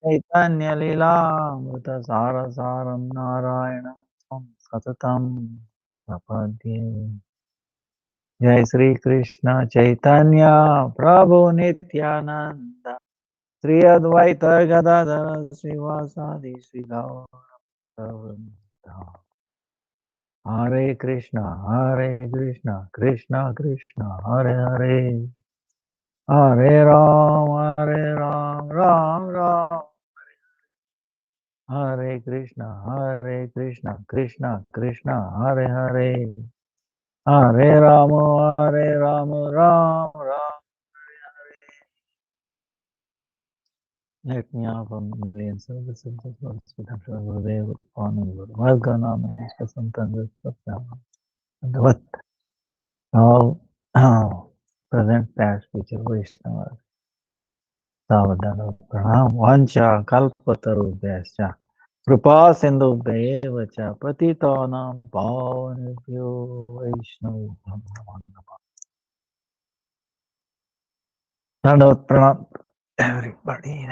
Chaitanya Lila Amrita Sara Saram Narayana Satatam Prapadye. Jai Sri Krishna Chaitanya Prabhu Nityananda Sri Advaita Gadadhara Srivasadi Sri Gaura Hare Krishna, Krishna Krishna, Hare Hare, Hare Ram, Ram Ram, Hare Krishna, Krishna Krishna, Hare Hare, Hare Ram, Ram Ram. Let me offer the service of the Lord, Gurudeva, Honor, Varganam, Santan, Davat, all present past future Vaishnavas. Savadana Pranam Vancha Kalpatarubhyascha Kripa Sindhubhyev cha Patitanam Pavanebhyo Vaishnavibhyo Namo Namaha. Dandavat Pranam everybody.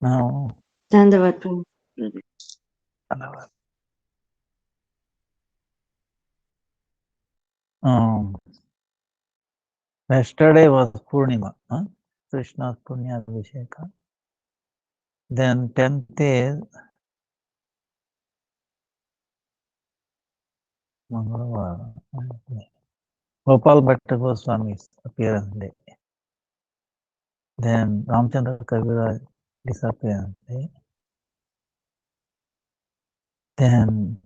Now, Dandavat. yesterday was Purnima, Krishna's Punya Abhisheka. Then 10th is Mangalavara. Gopal Bhatta Goswami's appearance day. Then Ramchandra Kaviraj disappearance day. Then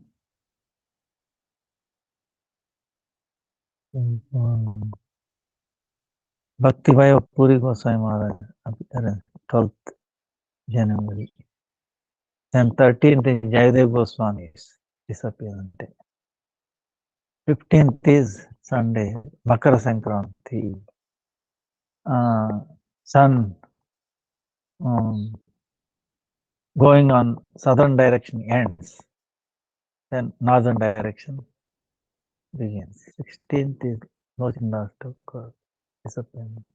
Bhakti Bhai Puri Goswami Maharaj appearance 12th January. Then 13th is Jayadev Goswami's disappearance day. 15th is Sunday, Makara Sankranti. Sun going on southern direction ends. Then northern direction begins. 16th is Lochindas Thakur disappearance.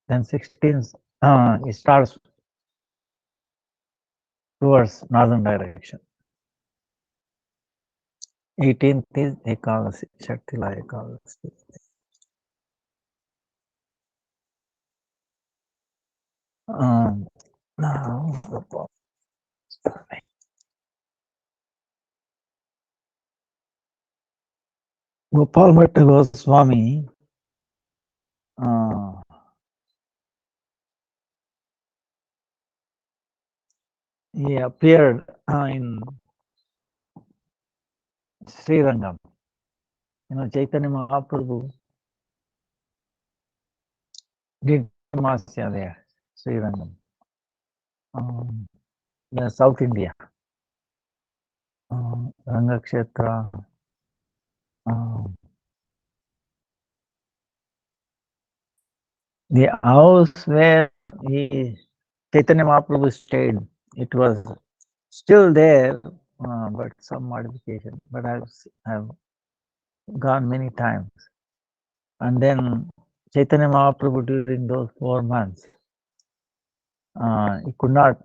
Then 16th it starts towards northern direction. 18th is Ekadasi, Shaktila Ekadasi. Now, Gopal Bhatta Goswami he appeared in Srirangam. Chaitanya Mahaprabhu did Masya there, Srirangam. South India. Rangakshetra. The house where Chaitanya Mahaprabhu stayed, it was still there, but some modification. But I've gone many times. And then Chaitanya Mahaprabhu during those 4 months, he could not,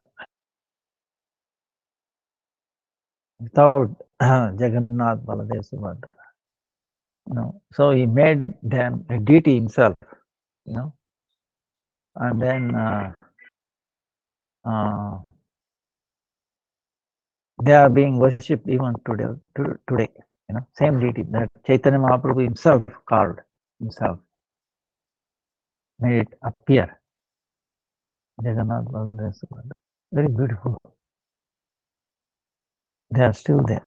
without Jagannath, Baladev, Subhadra. So he made them a deity himself, and then they are being worshipped even today. Same deity that Chaitanya Mahaprabhu himself carved himself, made it appear. Jagannath Baladev Subhadra. Very beautiful. They are still there.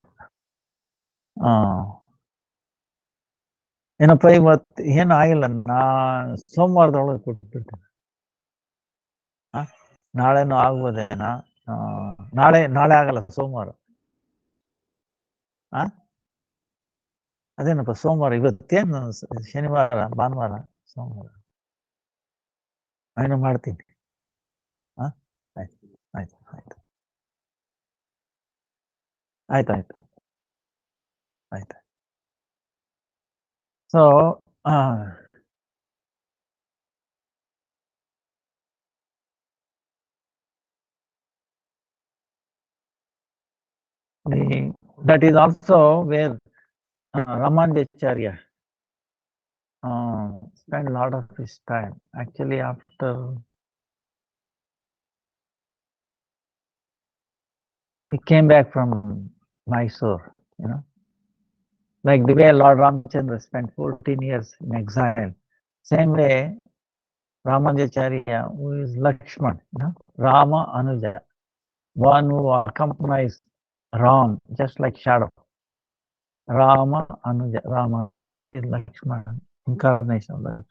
ಏನಪ್ಪ ಇವತ್ತು ಏನು ಆಗಿಲ್ಲ, ಸೋಮವಾರದೊಳಗೆ ಕೊಟ್ಬಿಡ್ತೀನಿ. ನಾಳೆನೂ ಆಗ್ಬೋದೇನಾ? ನಾಳೆ ಆಗಲ್ಲ, ಸೋಮವಾರ. ಅದೇನಪ್ಪ ಸೋಮವಾರ, ಇವತ್ತೇನು ಶನಿವಾರ, ಭಾನುವಾರ, ಸೋಮವಾರ ಏನೋ ಮಾಡ್ತೀನಿ. ಆಯ್ತು. So uh, that is also where Ramanujacharya spent a lot of his time. Actually, after he came back from Mysore, like the way Lord Ramchandra spent 14 years in exile. Same way, Ramanujacharya, who is Lakshman, Rama Anuja, one who accompanies Ram, just like shadow. Rama Anuja, Rama is Lakshman, incarnation of Lakshman.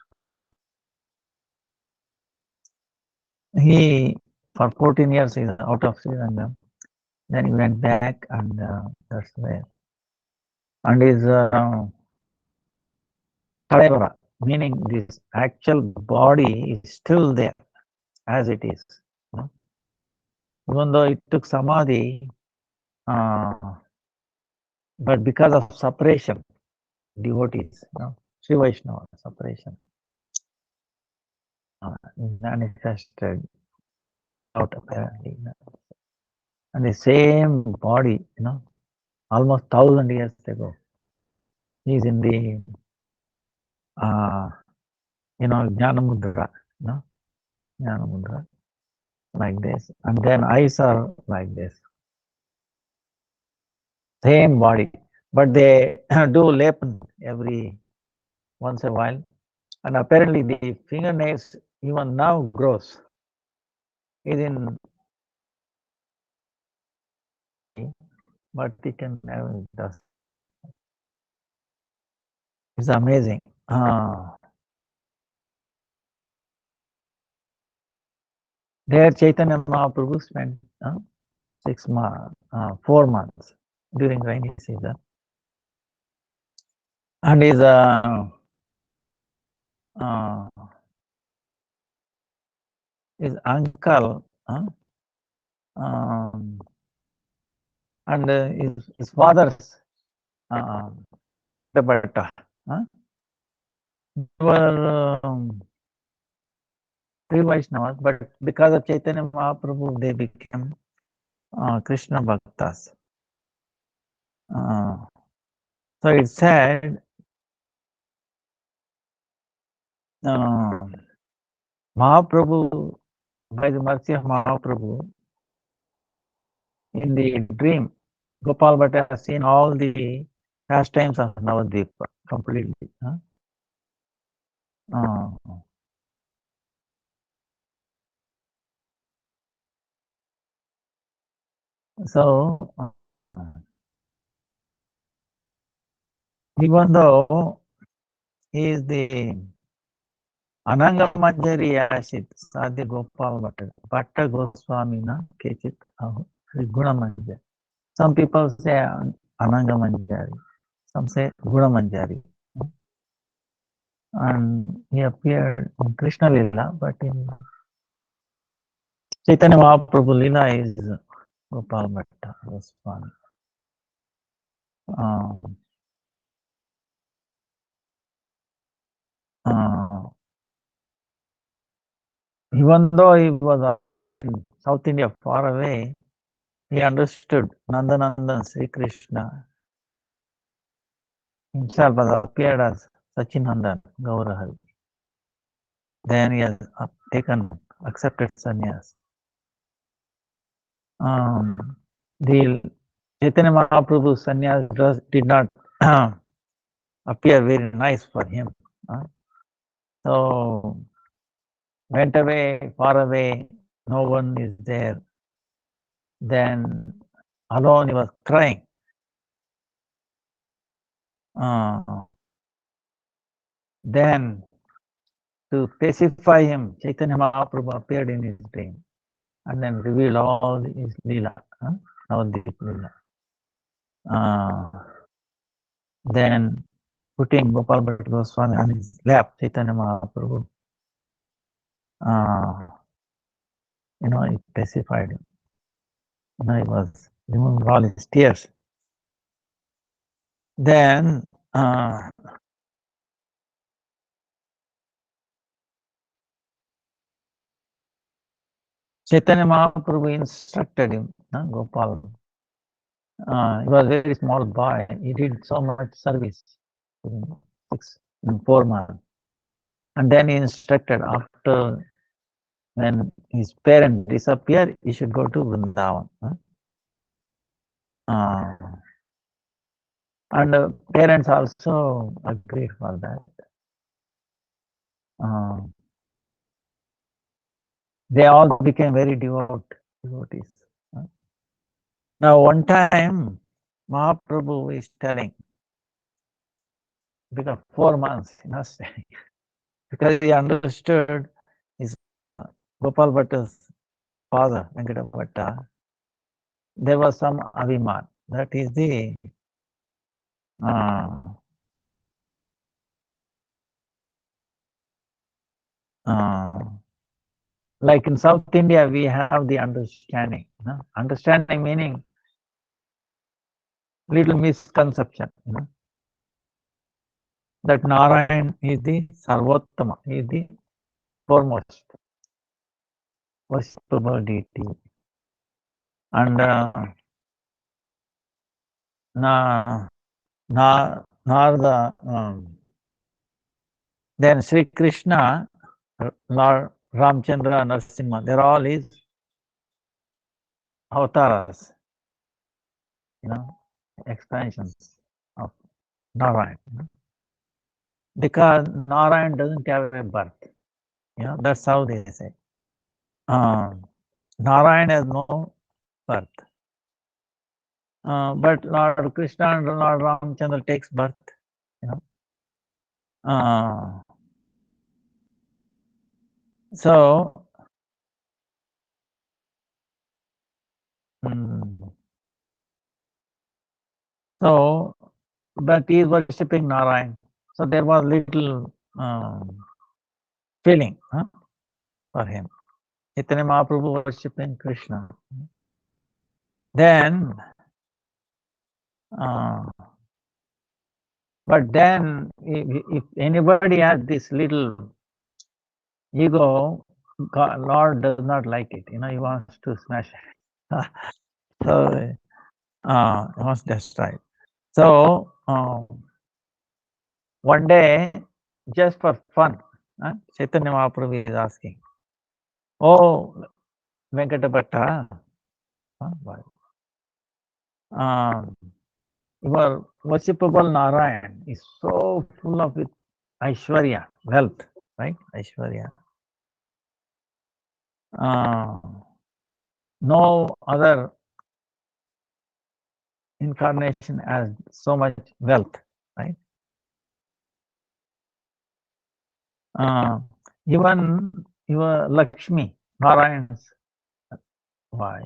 He, for 14 years, is out of Srila. Then he went back, and that's where. And his Kadevara, meaning this actual body is still there as it is. Even though it took samadhi, but because of separation, devotees, Sri Vaishnava separation, manifested out apparently. And the same body, almost 1,000 years ago, he's in the, Jnana Mudra, Jnana Mudra, like this. And then eyes are like this. Same body. But they do lepan every once a while. And apparently the fingernails even now grows. Is in, but it can never does. It's amazing. There Chaitanya Mahaprabhu spent 4 months during rainy season. And his uncle and his father's Bhatta, they were three Vaishnavas, but because of Chaitanya Mahaprabhu, they became Krishna Bhaktas. So it said, Mahaprabhu, by the mercy of Mahaprabhu, in the dream, Gopal Bhatta has seen all the pastimes of Navadvipa completely. So, even though he is the Ananga Manjari Ashit, Sadhya Gopal Bhatta, Bhatta Goswami na Kechit Guna Manjari. Some people say Ananga Manjari, some say Guna Manjari. And he appeared in Krishna Lila, but in Chaitanya Mahaprabhu Lila is Gopal Bhatta Goswami. Even though he was in South India far away, he understood Nandanandan Sri Krishna himself has appeared as Sachinandan Gaurahari. Then he has accepted sannyas. The Chaitanya Mahaprabhu's sannyas did not appear very nice for him. So went away, far away, no one is there. Then alone he was crying. Then to pacify him, Chaitanya Mahaprabhu appeared in his dream and then revealed all his lila, Navadvip lila. Then putting Gopal Bhatta Goswami on his lap, Chaitanya Mahaprabhu, he pacified him. He was removing all his tears. Then Chaitanya Mahaprabhu instructed him, Gopal. He was a very small boy. He did so much service in 4 months. And then he instructed after when his parents disappear, he should go to Vrindavan. And parents also agreed for that. They all became very devotees. Now, one time, Mahaprabhu is telling, because 4 months, staying, because he understood his Gopal Bhatta's father, Venkata Bhatta, there was some Abhiman. That is the like in South India, we have the understanding. Understanding meaning little misconception. That Narayan is the Sarvottama, is the foremost worshipable deity. And Narada, then Sri Krishna, Lord Ramchandra, Narasimha, they're all his avatars, expansions of Narayan. Because Narayan doesn't have a birth. That's how they say. Narayan has no birth. But Lord Krishna and Lord Ramchandra takes birth. So, but he is worshipping Narayan. So there was little feeling for him. Chaitanya Mahaprabhu worshipping Krishna. Then, but then if anybody has this little ego, God, Lord does not like it. He wants to smash it. So, he wants to destroy it. So, one day, just for fun, Chaitanya Mahaprabhu is asking, "Oh, Venkata Bhatta, your worshipable Narayan is so full of Aishwarya, wealth, right? Aishwarya. No other incarnation has so much wealth, right? Even your Lakshmi, Narayan's wife,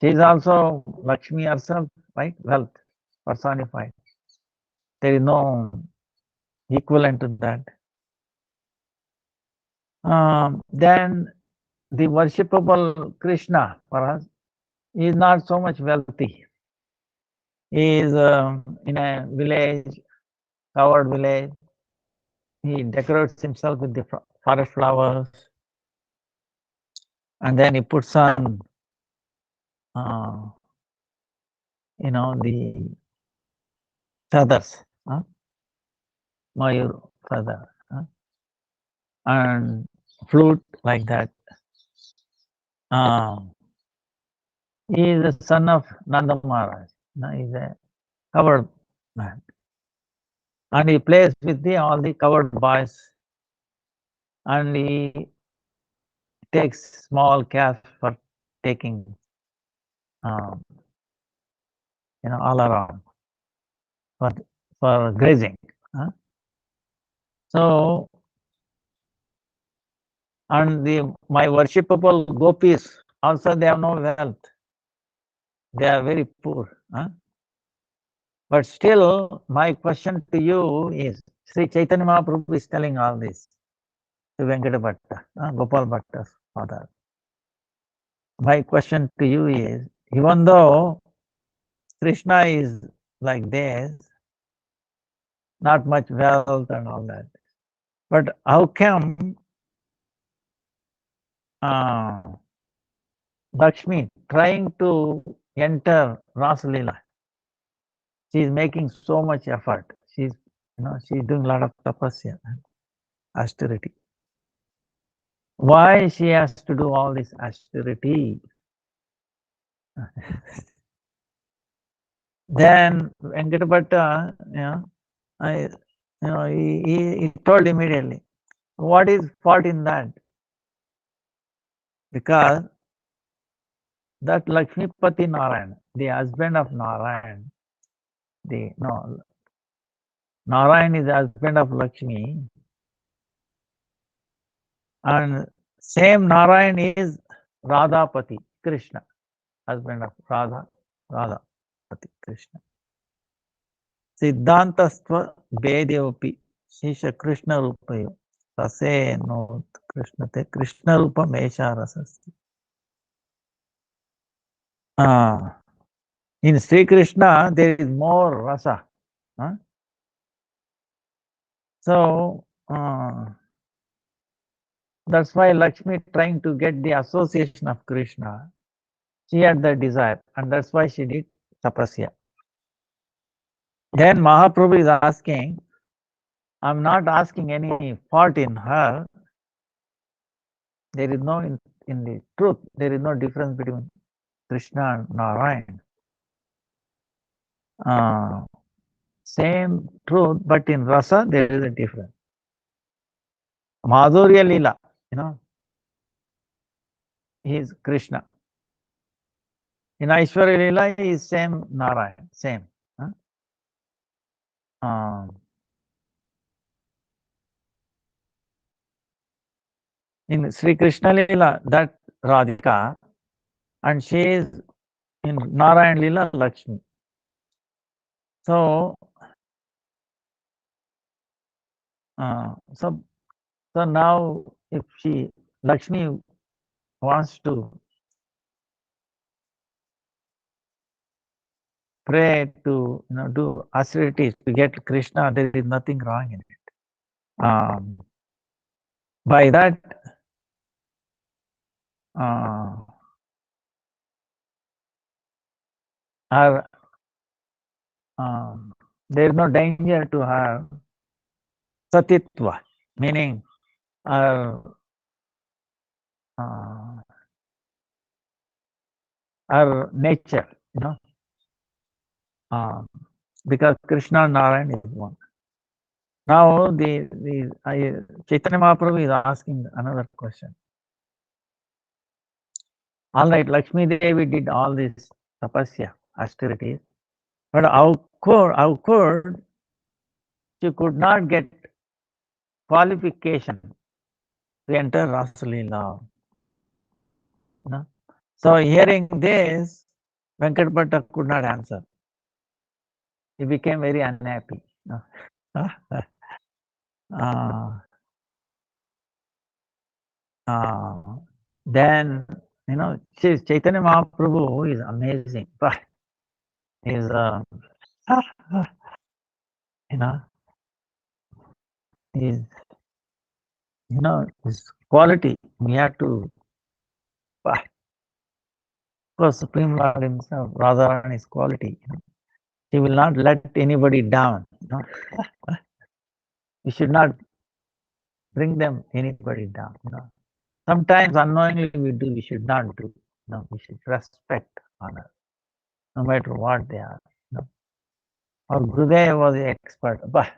she is also Lakshmi herself, right? Wealth personified. There is no equivalent to that. Then the worshipable Krishna for us is not so much wealthy. He is in a village, covered village. He decorates himself with the forest flowers, and then he puts on, the feathers, mayur feather, and flute like that. He is the son of Nanda Maharaj. He is a covered man. And he plays with all the covered boys. And he takes small cash for taking, all around for grazing. So, and my worshipable gopis also, they have no wealth. They are very poor. But still, my question to you is, Sri Chaitanya Mahaprabhu is telling all this to Venkata Bhatta, Gopal Bhatta's father. My question to you is, even though Krishna is like this, not much wealth and all that, but how come Lakshmi trying to enter Rasalila. She is making so much effort. She's doing a lot of tapasya, austerity. Why she has to do all this austerity? Then Venkatapata, he told immediately, what is fault in that? Because that Lakshmipati Narayan, the husband of Narayan, Narayan is the husband of Lakshmi, and same Narayan is Radhapati, Krishna, husband of Radhapati, Krishna. Siddhantastva Vedeopi, Shisha Krishna Rupayo, Sase no Krishnate, Krishna Rupa Mesha Rasasti. In Sri Krishna, there is more rasa. So, that's why Lakshmi trying to get the association of Krishna. She had the desire, and that's why she did tapasya. Then Mahaprabhu is asking, I'm not asking any fault in her. There is no, in the truth, there is no difference between Krishna and Narayan. Same truth, but in rasa, there is a difference. Madhurya Lila, he is Krishna. In Aishwarya Lila, he is same Narayan, same. In Sri Krishna Lila, that Radhika, and she is in Narayan Lila, Lakshmi. So, so now if Lakshmi wants to pray to, do austerities to get Krishna, there is nothing wrong in it. By that, there is no danger to her satitva, meaning her nature, because Krishna and Narayan is one. Now Chaitanya Mahaprabhu is asking another question. All right, Lakshmi Devi did all this tapasya, austerities, but how could she could not get qualification to enter Rasalila? So hearing this, Venkatapata could not answer. He became very unhappy. Then, Chaitanya Mahaprabhu is amazing. He's, his quality. We have to, for Supreme Lord himself, Radharani's quality. He will not let anybody down. We should not bring anybody down. Sometimes unknowingly we should not do. We should respect, honor, no matter what they are. Our Gurudeva was an expert, but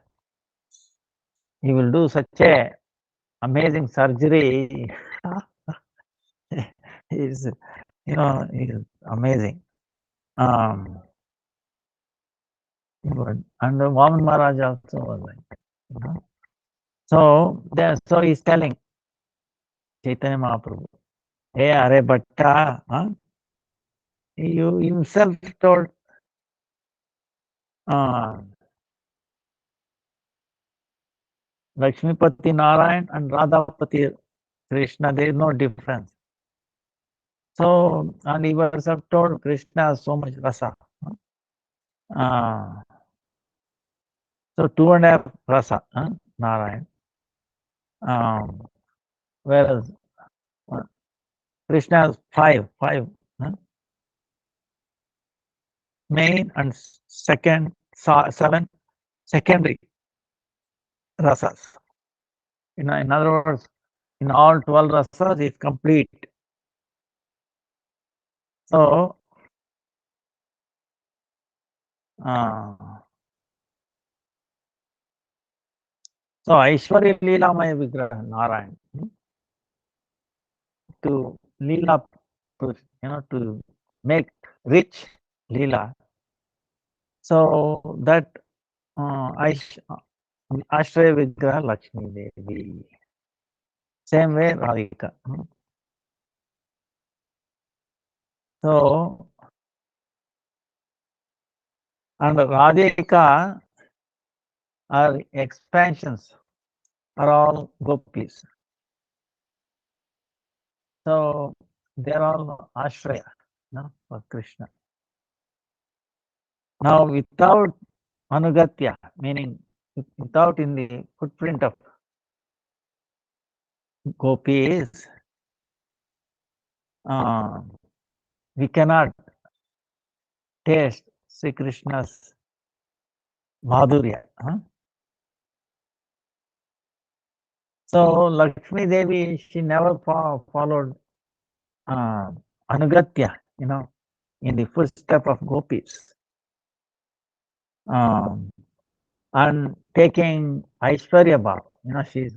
he will do such a amazing surgery. He's amazing. And the Vaman Maharaj also was like, so he's telling Chaitanya Mahaprabhu, hey, Are Bhatta, you himself told Lakshmipati Narayan and Radhapati Krishna, there is no difference. So, and he was told Krishna has so much rasa. So 2.5 rasa, Narayan. Whereas Krishna has five, huh? Main and seven secondary rasas. In other words, in all 12 rasas is complete. So, so Aishwarya Leela Maya Vigraha Narayan, to Leela, to make rich Leela. So that Ashraya Vigraha Lakshmi Devi. Same way Radhika. So, and Radhika are expansions, are all gopis. So they are all Ashraya, for Krishna. Now without Anugatya, meaning without in the footprint of gopis, we cannot taste Sri Krishna's madhurya. So Lakshmi Devi, she never followed Anugatya, in the footstep of gopis. And taking Aishwarya Bhav, she's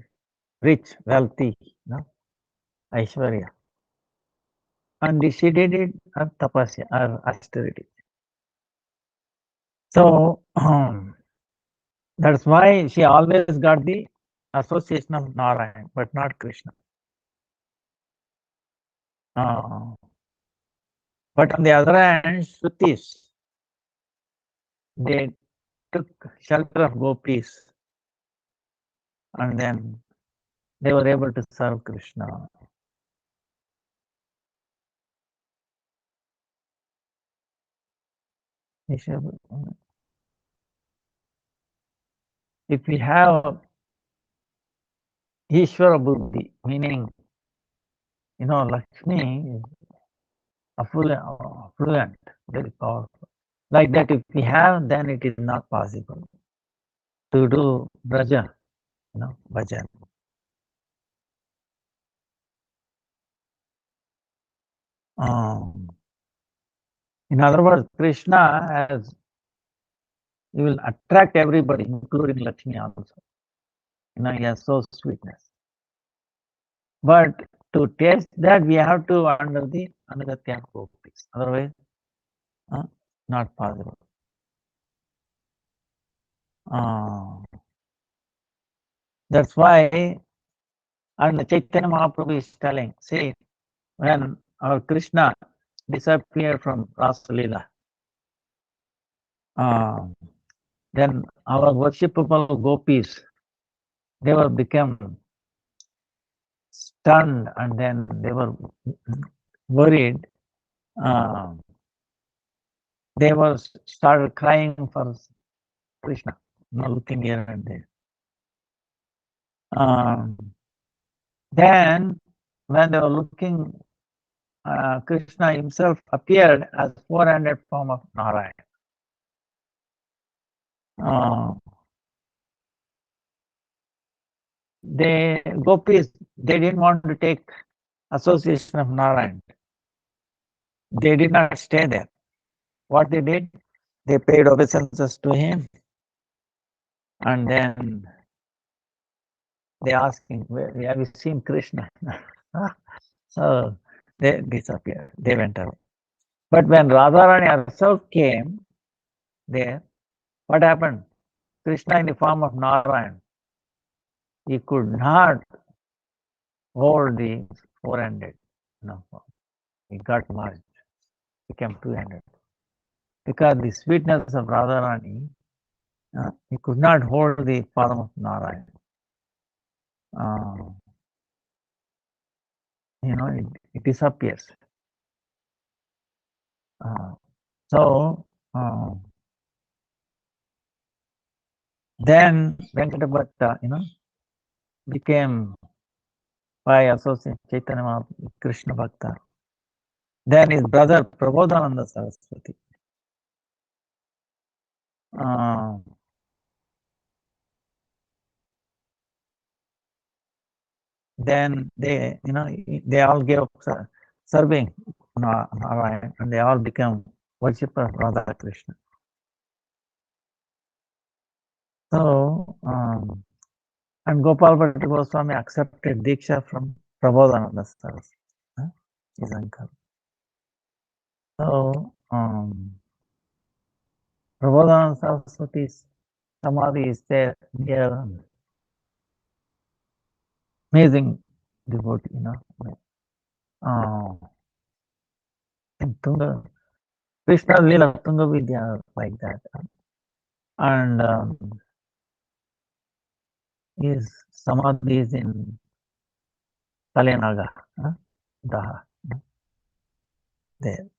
rich, wealthy, Aishwarya. And she did it at tapasya or austerity. So that's why she always got the association of Narayan, but not Krishna. But on the other hand, Shrutis, they took shelter of gopis and then they were able to serve Krishna. If we have Ishvara Buddhi, meaning, Lakshmi is affluent, very powerful. Like that, if we have, then it is not possible to do Braja, bhajan. In other words, Krishna he will attract everybody, including Lakshmi also. He has so sweetness. But to taste that, we have to under the Anugatya gopis. Otherwise, not possible. That's why, and Chaitanya Mahaprabhu is telling, see, when our Krishna disappeared from Rasalila, then our worshipable gopis, they were become stunned and then they were worried. They were started crying for Krishna, looking here and there. Then when they were looking, Krishna himself appeared as 400 form of Narayan. The gopis, they didn't want to take association of Narayan. They did not stay there. What they did, they paid obeisances to him, and then they asked him, have you seen Krishna? So they disappeared. They went away. But when Radharani herself came there, what happened? Krishna in the form of Narayan, he could not hold the 400. He got merged, became 200. Because the sweetness of Radharani, he could not hold the form of Narayan. It disappears. So then Venkata Bhatta, became by associating Chaitanya Mahaprabhu with Krishna Bhakta. Then his brother Prabodhananda Saraswati. Then they all gave up serving Narayan, and they all become worshippers of Radha Krishna. So, and Gopal Bhatta Goswami accepted Diksha from Prabodhananda Saraswati, his uncle. So, Prabodhananda Saraswati's Samadhi is there near amazing devotee, in Tunga, Krishna Lila Tunga Vidya like that. And his Samadhi is in Kalenaga, Daha, there.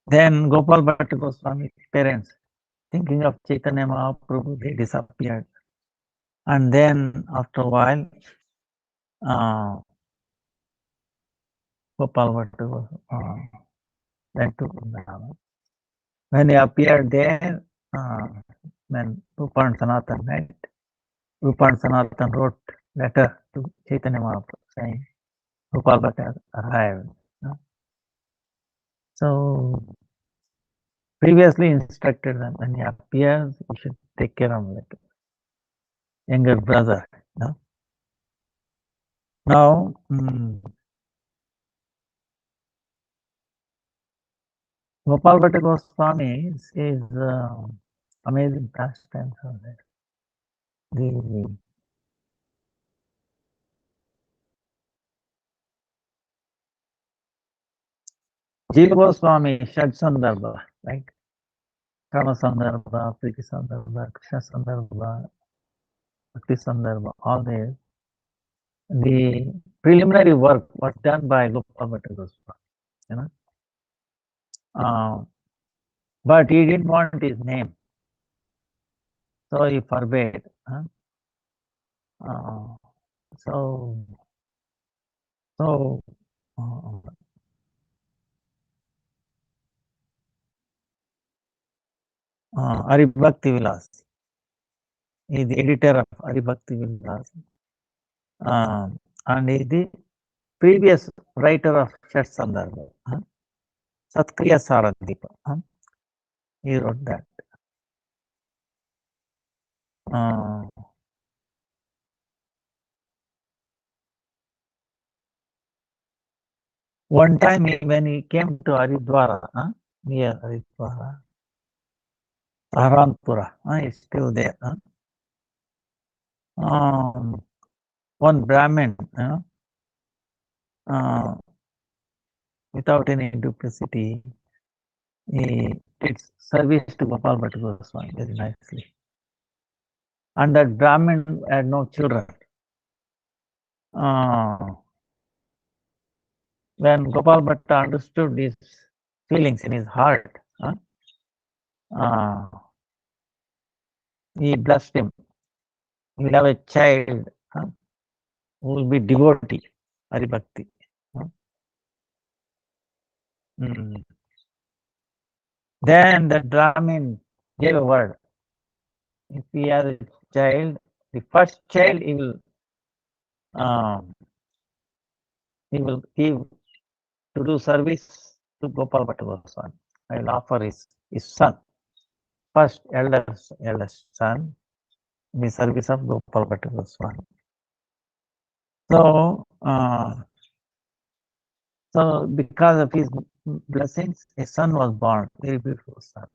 Then Gopal Bhatta Goswami's parents, thinking of Chaitanya Mahaprabhu, they disappeared. And then after a while, Gopal Bhatta went to Vrindavan. When he appeared there, when Rupa and Sanatan met, Rupa and Sanatan wrote letter to Chaitanya Mahaprabhu saying, Gopal Bhatta arrived. So, previously instructed them, when he appears, you should take care of him like younger brother. Now, Gopal Bhatta Goswami is amazing pastimes are there. The Jiva Goswami, Shad Sandarbha, right? Kama Sandarbha, Priti Sandarbha, Krishna Sandarbha, Bhakti Sandarbha, all there. The preliminary work was done by Gopal Bhatta Goswami, but he didn't want his name, so he forbade. So Haribhakti Vilas is the editor of Haribhakti Vilas, and is the previous writer of Shat Sandarbha, Satkriya Saradipa. He wrote that. One time when he came to Haridwara, near Haridwara, Saharanpura, is still there. One Brahmin, without any duplicity, he did service to Gopal Bhatta Goswami very nicely. And that Brahmin had no children. When Gopal Bhatta understood these feelings in his heart, he blessed him. He will have a child who will be devotee, Haribhakti. Then the Brahmin gave a word. If he has a child, the first child he will give to do service to Gopal Bhatta Goswami. I will offer his son, first eldest son, in the service of Gopal Bhatta Goswami. So because of his blessings, a son was born, very beautiful son.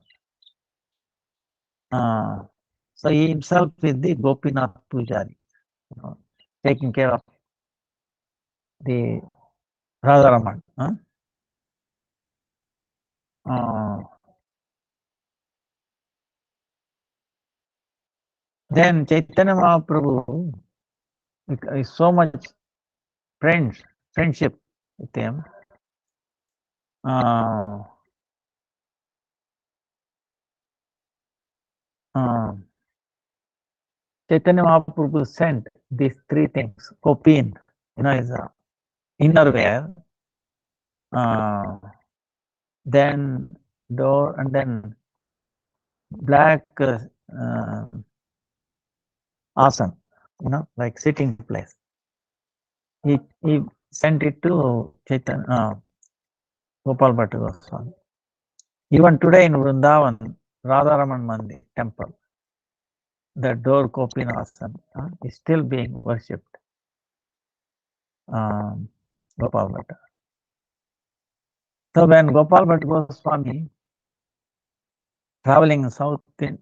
So he himself is the Gopinath Pujari, taking care of the Radharaman. Then Chaitanya Mahaprabhu is so much friendship with him. Chaitanya Mahaprabhu sent these three things. Kopin, is a innerwear, then door, and then black asan, like sitting place. He sent it to Chaitanya Gopal Bhatta Goswami. Even today in Vrindavan, Radharaman Mandir temple, the door Kopinasan is still being worshipped. Gopal Bhatta. So when Gopal Bhatta Goswami traveling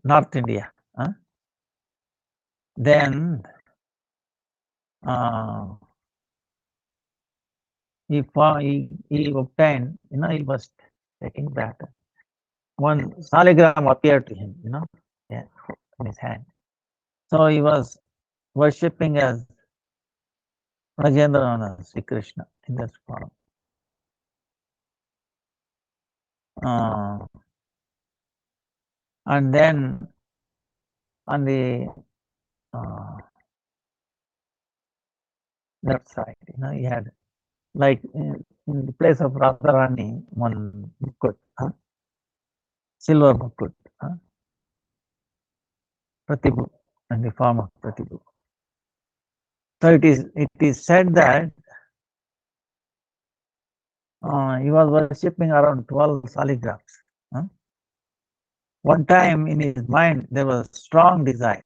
North India, then he obtained, he was taking that. One saligram appeared to him, in his hand. So he was worshipping as Rajendrana Sri Krishna in this form. And then on the left side, he had, like in the place of Radharani, one mukut, silver mukut, Pratibhu, in the form of Pratibhu. So it is said that he was worshipping around 12 saligrams. One time in his mind there was strong desire.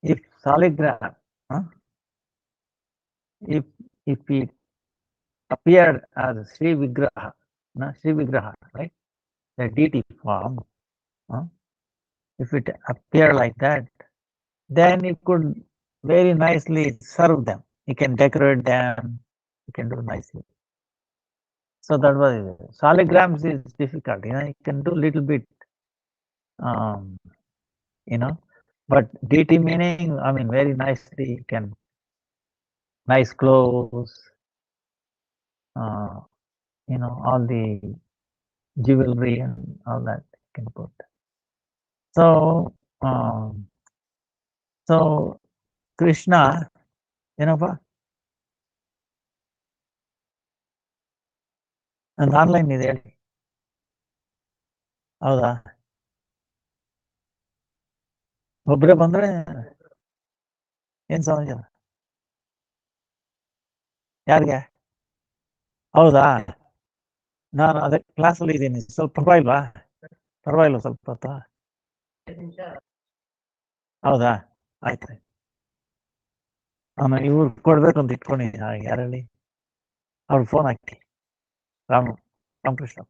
If saligram, if it appeared as Sri Vigraha, right? The deity form, if it appeared like that, then you could very nicely serve them. You can decorate them, you can do nicely. So that was it. Saligrams is difficult, you can do little bit, but deity meaning, very nicely, you can, nice clothes, all the jewelry and all that you can put. So, Krishna, and online ಇದೆ ಹೇಳಿ. ಹೌದಾ? ಒಬ್ಬರೇ ಬಂದ್ರೆ ಏನ್ ಸಮಾಚಾರ? ಯಾರಿಗೆ? ಹೌದಾ? ನಾನು ಅದೇ ಕ್ಲಾಸಲ್ಲಿ ಇದ್ದೀನಿ. ಸ್ವಲ್ಪ ಪರವಾಗಿಲ್ವಾ ಸ್ವಲ್ಪ ಹೊತ್ತು? ಹೌದಾ? ಆಯ್ತು. ನಾನು ಇವ್ರು ಕೊಡ್ಬೇಕು ಅಂತ ಇಟ್ಕೊಂಡಿದ್ದೀನಿ. ಯಾರಲ್ಲಿ? ಅವ್ರು phone hockey. Ramakrishna.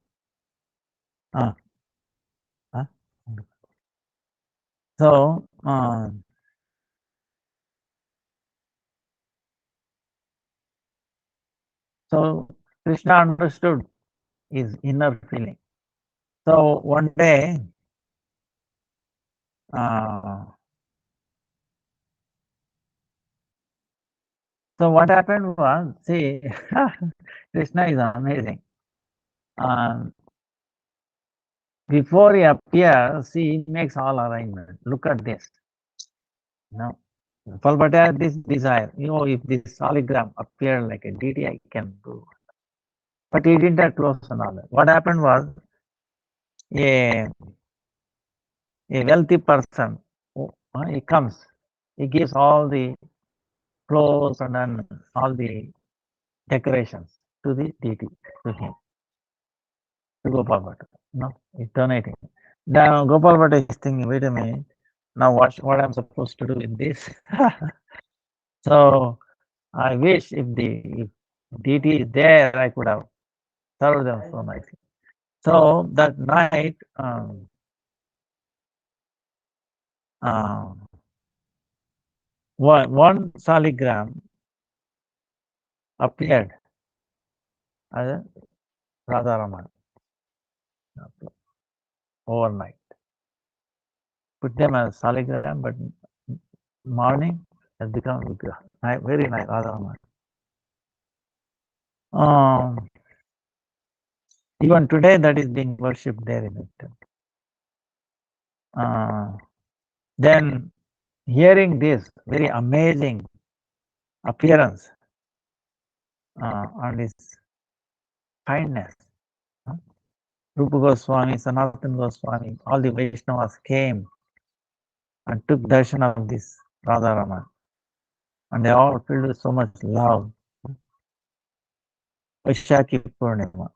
So Krishna understood his inner feeling. So one day, so what happened was, see, Krishna is amazing. Before he appears, he makes all arrangements. Look at this. But had this desire, if this saligram appeared like a deity, I can do. But he didn't have clothes and all that. What happened was, a wealthy person, he comes, he gives all the clothes and then all the decorations to the deity, to him, to Gopal Bhatta. He's donating. Now Gopal Bhatta is thinking, wait a minute, now what I'm supposed to do with this? So I wish if deity is there, I could have served them so nicely. So that night, one saligram appeared as a Radharaman overnight. Put them as saligram, but morning has become Vigraha. Very nice, Radharaman. Even today, that is being worshipped there in the temple. Then hearing this very amazing appearance and his kindness, Rupa Goswami, Sanatana Goswami, all the Vaishnavas came and took darshan of this Radharaman. And they all filled with so much love. Vaishakhi Purnima.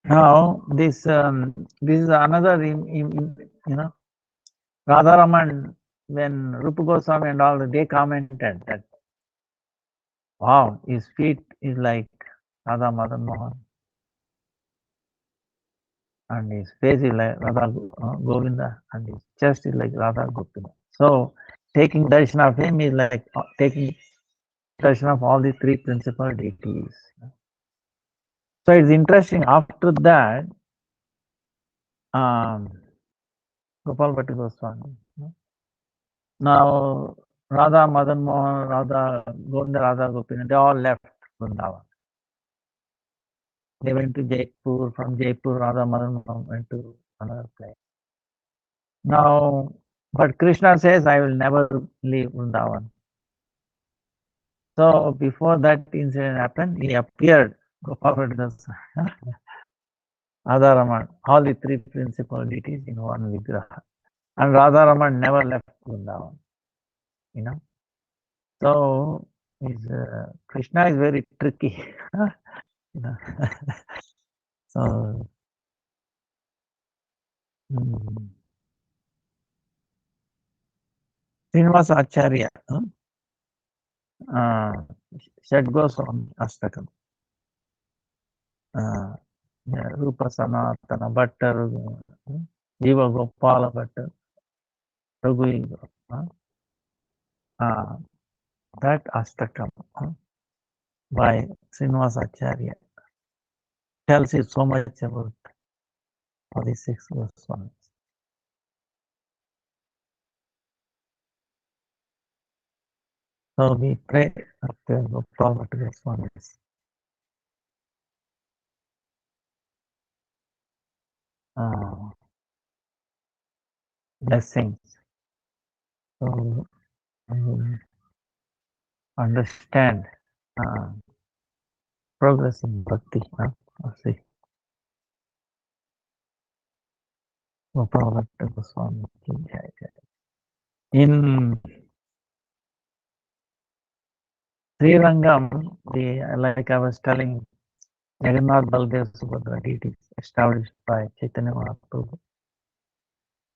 Now this is another Radharaman, when Rupa Goswami and all, they commented that, wow, his feet is like Radha Madan Mohan and his face is like Radha Govinda and his chest is like Radha Gopina. So taking darshan of him is like taking darshan of all the three principal deities. So it's interesting, after that, Gopal Bhatta Goswami. Now Radha Madan Mohan, Radha Govinda, Radha Gopina, they all left Vrindavan. They went to Jaipur. From Jaipur, Radha Madan Mohan went to another place. Now, but Krishna says, I will never leave Vrindavan. So before that incident happened, he appeared, Gopal Radharaman, all the three principal deities in one Vigraha. And Radharaman never left Vrindavan. So Krishna is very tricky. So Srinivasa Acharya, Shadgoswami Astakam, Rupa Sanatana Bhattar, Jiva Gopala Bhattar, Raghu, that Astakam by Srinivasa Acharya tells you so much about all these six Goswamis. So we pray after Gopal Bhatta Goswamis. Blessings. So understand progress in bhakti. See, Gopal Bhatta Goswami. In Srirangam, like I was telling, Jagannath Baldev Subhadra deities established by Chaitanya Mahaprabhu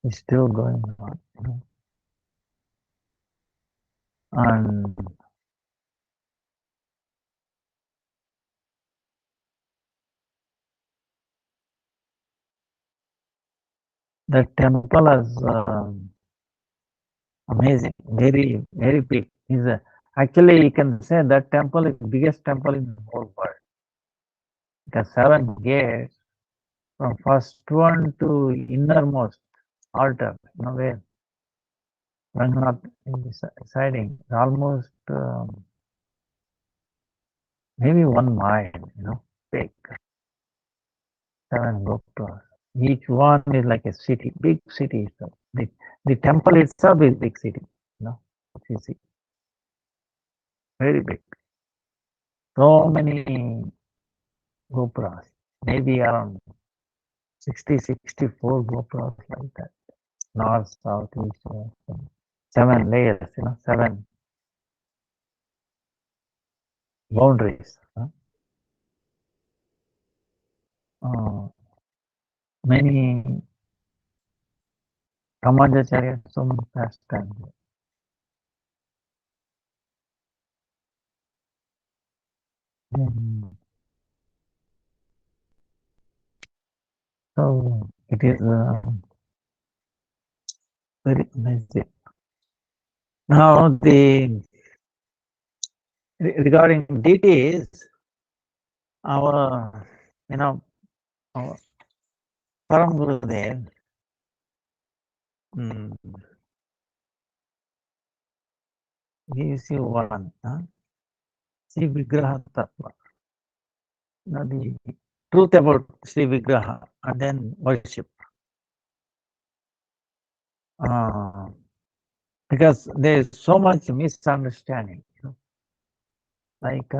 is still going on. And the temple is amazing, very, very big. Actually, you can say that temple is the biggest temple in the whole world. It has 7 gates, from first one to innermost altar, where Ranganath is residing, almost maybe 1 mile, big, 7 gopuras. Each one is like a city, big city. So the temple itself is big city, if you see, very big. So many gopuras, maybe around 60, 64 gopuras like that. North, south, east, west, 7 layers, 7 boundaries. Many Ramajacharya, so many pastimes. So it is very amazing. Now regarding deities, our our Param Gurudev gives you one. See Vigraha Tattva. truth about Sri Vigraha and then worship. Because there is so much misunderstanding, like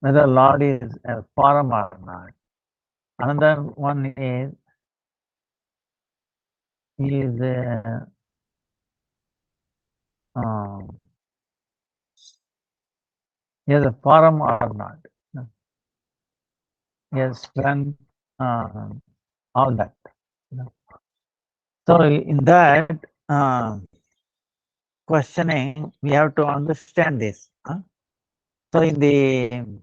whether Lord is a form or not. Another one is he is a form or not. He has strength, all that. So in that questioning, we have to understand this. So in the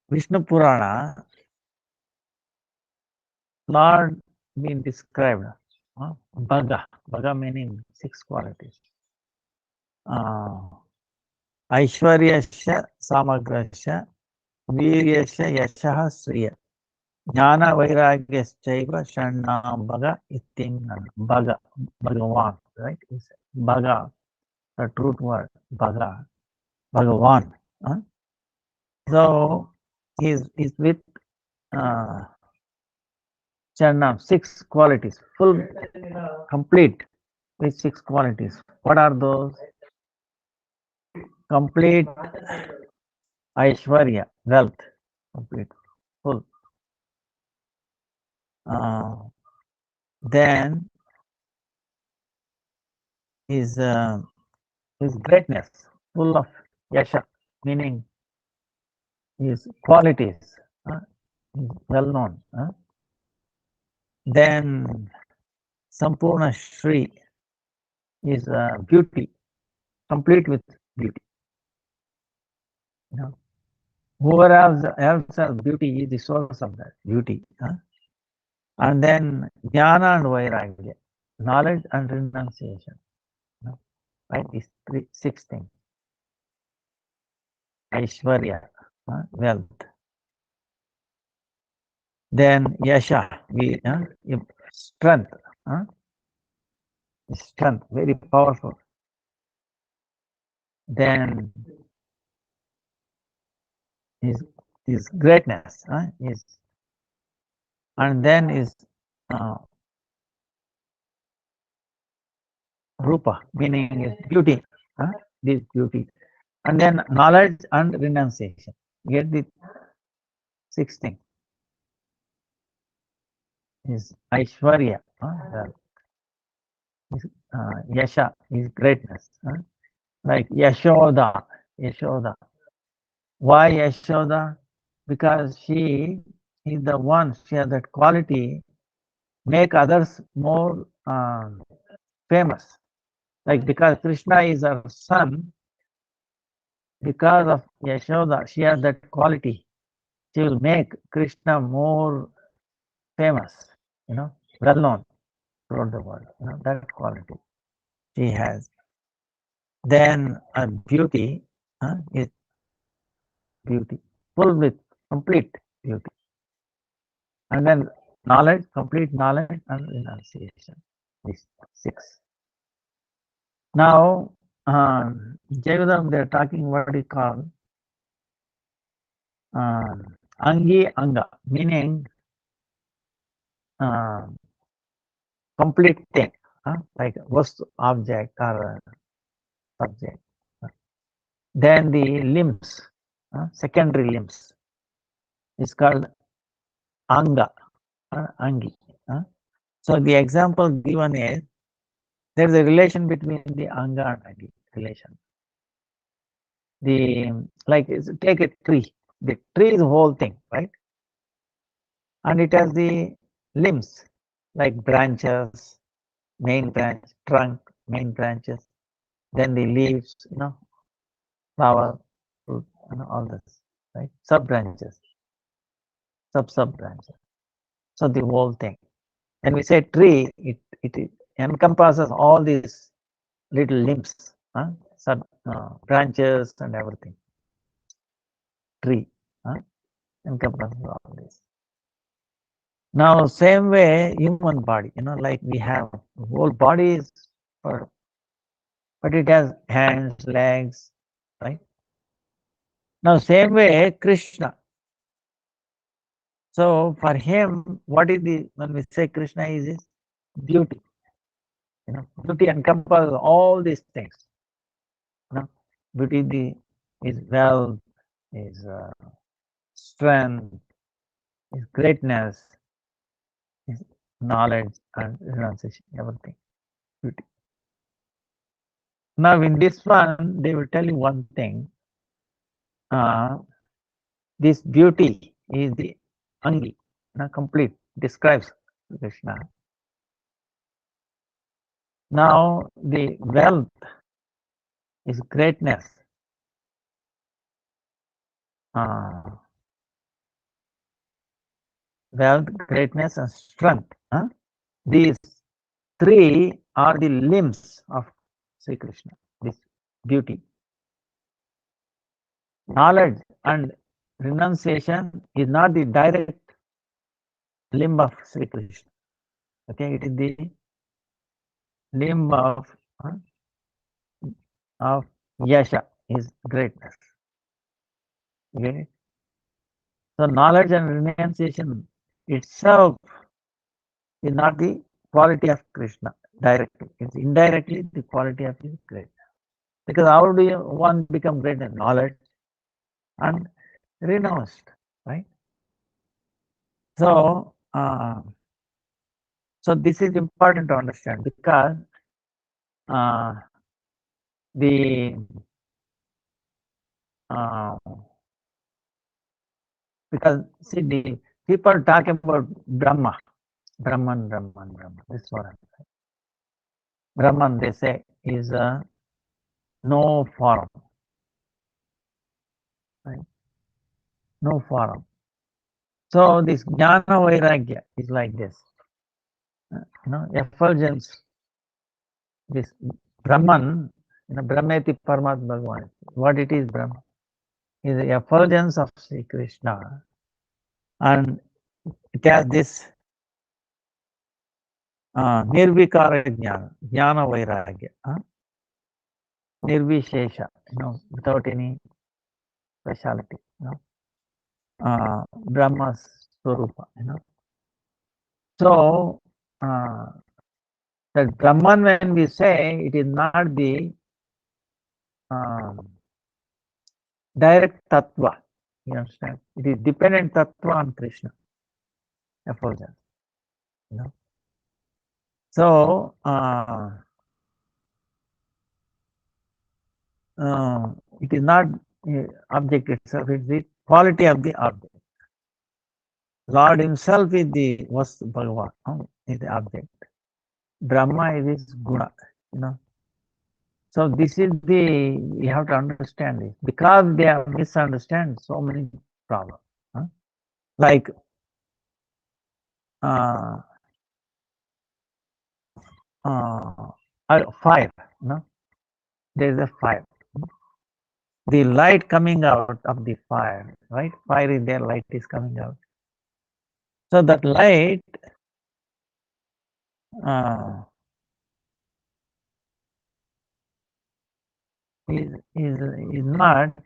Vishnu Purana, Lord being described, Bhaga, Bhaga meaning 6 qualities. Aishwaryasya Samagrasya Viryasya Yashaha Sriya Jnana Vairagyaschaiva Shannam Bhaga Ityam Bhaga, Bhagavan, right? It's Bhaga, the root word, Bhaga, Bhagavan. So is with Shannam, 6 qualities, full, complete with 6 qualities. What are those? Complete Aishwarya, wealth, complete, full. Then is greatness, full of yasha, meaning his qualities, is well known. Then Sampurna Shri is beauty, complete with beauty. Whoever else has beauty is the source of that beauty. And then jnana and vairagya, knowledge and renunciation. Right? These 6 things. Aishwarya, wealth. Then yasha, strength. Strength, very powerful. Then is greatness, and then is rupa, meaning is beauty, this beauty, and then knowledge and renunciation. Get the 6 things. Is Aishwarya, yasha is greatness, like Yashoda. Why Yashoda? Because she is the one, she has that quality, make others more famous. Like because Krishna is her son, because of Yashoda, she has that quality. She will make Krishna more famous, well known throughout the world. That quality she has. Then a beauty is beauty, full with complete beauty. And then knowledge, complete knowledge and renunciation. These 6. Now, Jaivism, they're talking what we call Angi Anga, meaning complete thing, like vastu, object or subject. Then the limbs, secondary limbs, is called Anga, Angi. So the example given is, there is a relation between the Anga and Angi relation. Like take a tree. The tree is the whole thing, right? And it has the limbs, like branches, main branch, trunk, main branches, then the leaves, flower, fruit, all this, right? Sub branches, sub branches. So the whole thing. When we say tree, it encompasses all these little limbs, sub branches and everything. Tree encompasses all this. Now, same way, human body, like we have whole body is, but it has hands, legs, right? Now, same way, Krishna, So for him, what is the, when we say Krishna is his beauty, beauty encompasses all these things. Beauty, is wealth, is strength, is greatness, is knowledge and renunciation, everything. Beauty. Now in this one, they will tell you one thing. This beauty is the Angi, complete, describes Krishna. Now the wealth is greatness. Wealth, greatness, and strength. These three are the limbs of Sri Krishna, this beauty. Knowledge and renunciation is not the direct limb of Sri Krishna. Okay, it is the limb of Yasha, his greatness. Okay. So knowledge and renunciation itself is not the quality of Krishna directly. It's indirectly the quality of his greatness. Because how do one become great in knowledge and renounced, right? So, so this is important to understand, because the because see, the people talk about Brahman. This one, Brahman, they say, is no form, right? No form. So this jnana vairagya is like this, effulgence. This Brahman, Brahmeti Paramat Bhagavan. What it is, Brahman, is the effulgence of Sri Krishna, and it has this nirvikara jnana, jnana vairagya, nirvishesha, without any speciality, Brahma's Swarupa, So, that Brahman, when we say, it is not the direct tattva, you understand? It is dependent tattva on Krishna, effulgence, So, it is not object itself, it is the quality of the object. Lord himself is the Vastu Bhagavan, is the object. Brahma is his guna, So this is the, we have to understand this, because they have misunderstand so many problems. Like fire, there is a fire. The light coming out of the fire, right? Fire is there, light is coming out. So that light is not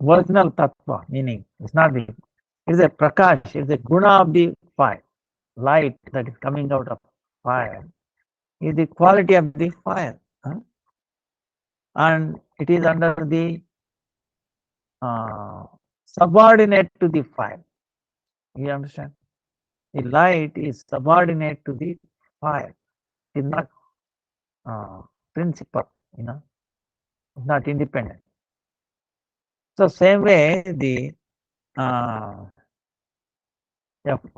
original tattva, meaning it's not the, it's a prakash, it's a guna of the fire. Light that is coming out of fire is the quality of the fire. And it is under the subordinate to the fire. You understand? The light is subordinate to the fire. It is not principal, it's not independent. So same way, the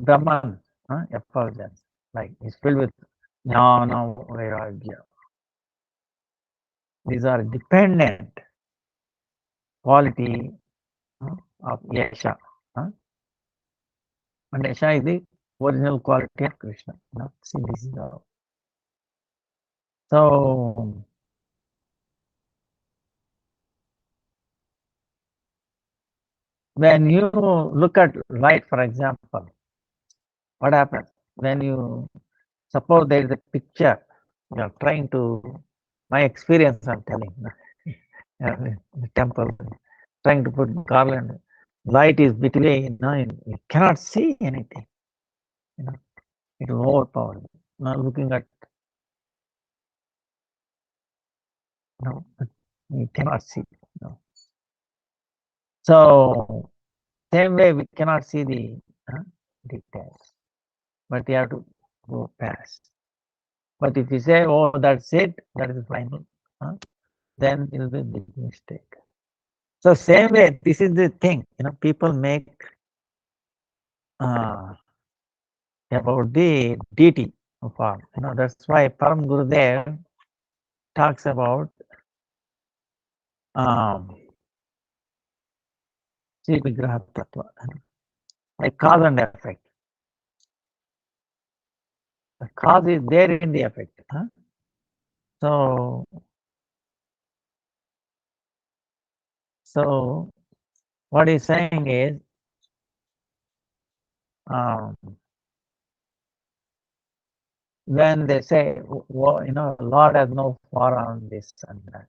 Brahman, effulgence, like is filled with jnana vairagya. These are dependent quality of Yasha. And Yasha is the original quality of Krishna. See, this is all. So, when you look at light, for example, what happens? When you, suppose there is a picture, you are trying to, my experience I'm telling, the temple, trying to put garland. light is between, you cannot see anything. You know, it will overpower you. Now looking at, you cannot see. So same way we cannot see the details, but you have to go past. But if you say, "Oh, that's it, that is final," then it will be a big mistake. So same way, this is the thing. People make about the deity form. That's why Param Gurudev talks about Sri Vigraha Tattva, like cause and effect. The cause is there in the effect. So what he's saying is, when they say, Lord has no form, this and that,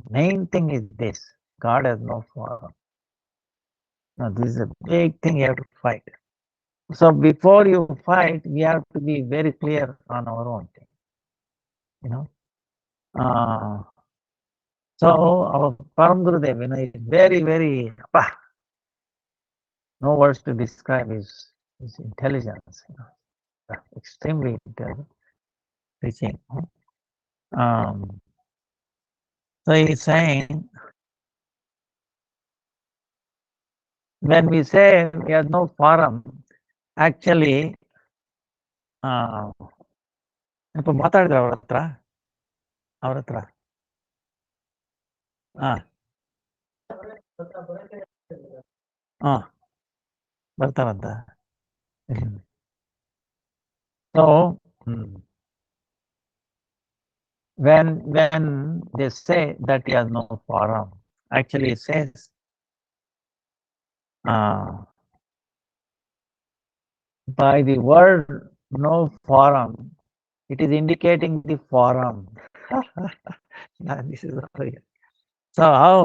main thing is this: God has no form. Now, this is a big thing you have to fight. So before you fight, we have to be very clear on our own thing. So our Param Gurudev, is very, very, no words to describe his intelligence. Extremely intelligent teaching. So he's saying, when we say we have no form, actually, இப்போ ಮಾತಾಡಿದ್ರೆ ಅವ್ರ ಹತ್ರ ಬರ್ತಾರಂತ. So when they say that he has no form, actually it says by the word no form, it is indicating the form. This is real. So how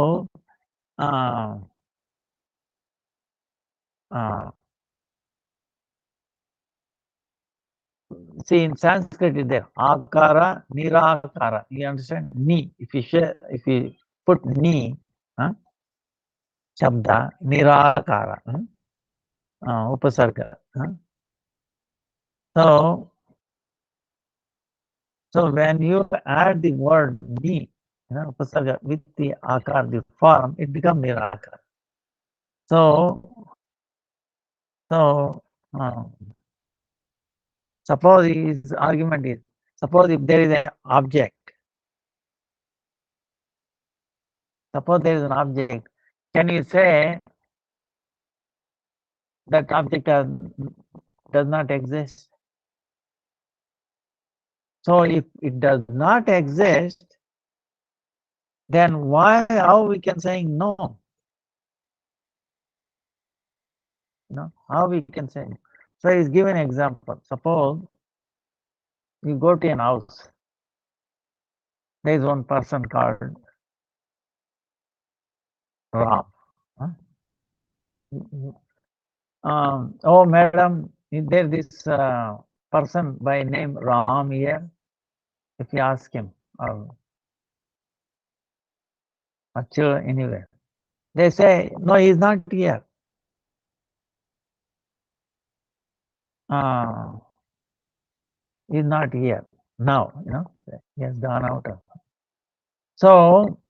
see, in Sanskrit is there akara, nirakara. You understand? Ni. If you put ni, shabda, nirakara, upasarga. So when you add the word ni, upasarga with the akar, the form, it becomes nirakara. So suppose his argument is, suppose if there is an object, can you say that object does not exist? So if it does not exist, then how we can say no? How we can say no? So he's given an example. Suppose you go to an house. There is one person called Ram. Oh, madam, is there this person by name Ram here? If you ask him, or actually anywhere, they say, no, he is not here. He is not here now. He has gone out of. So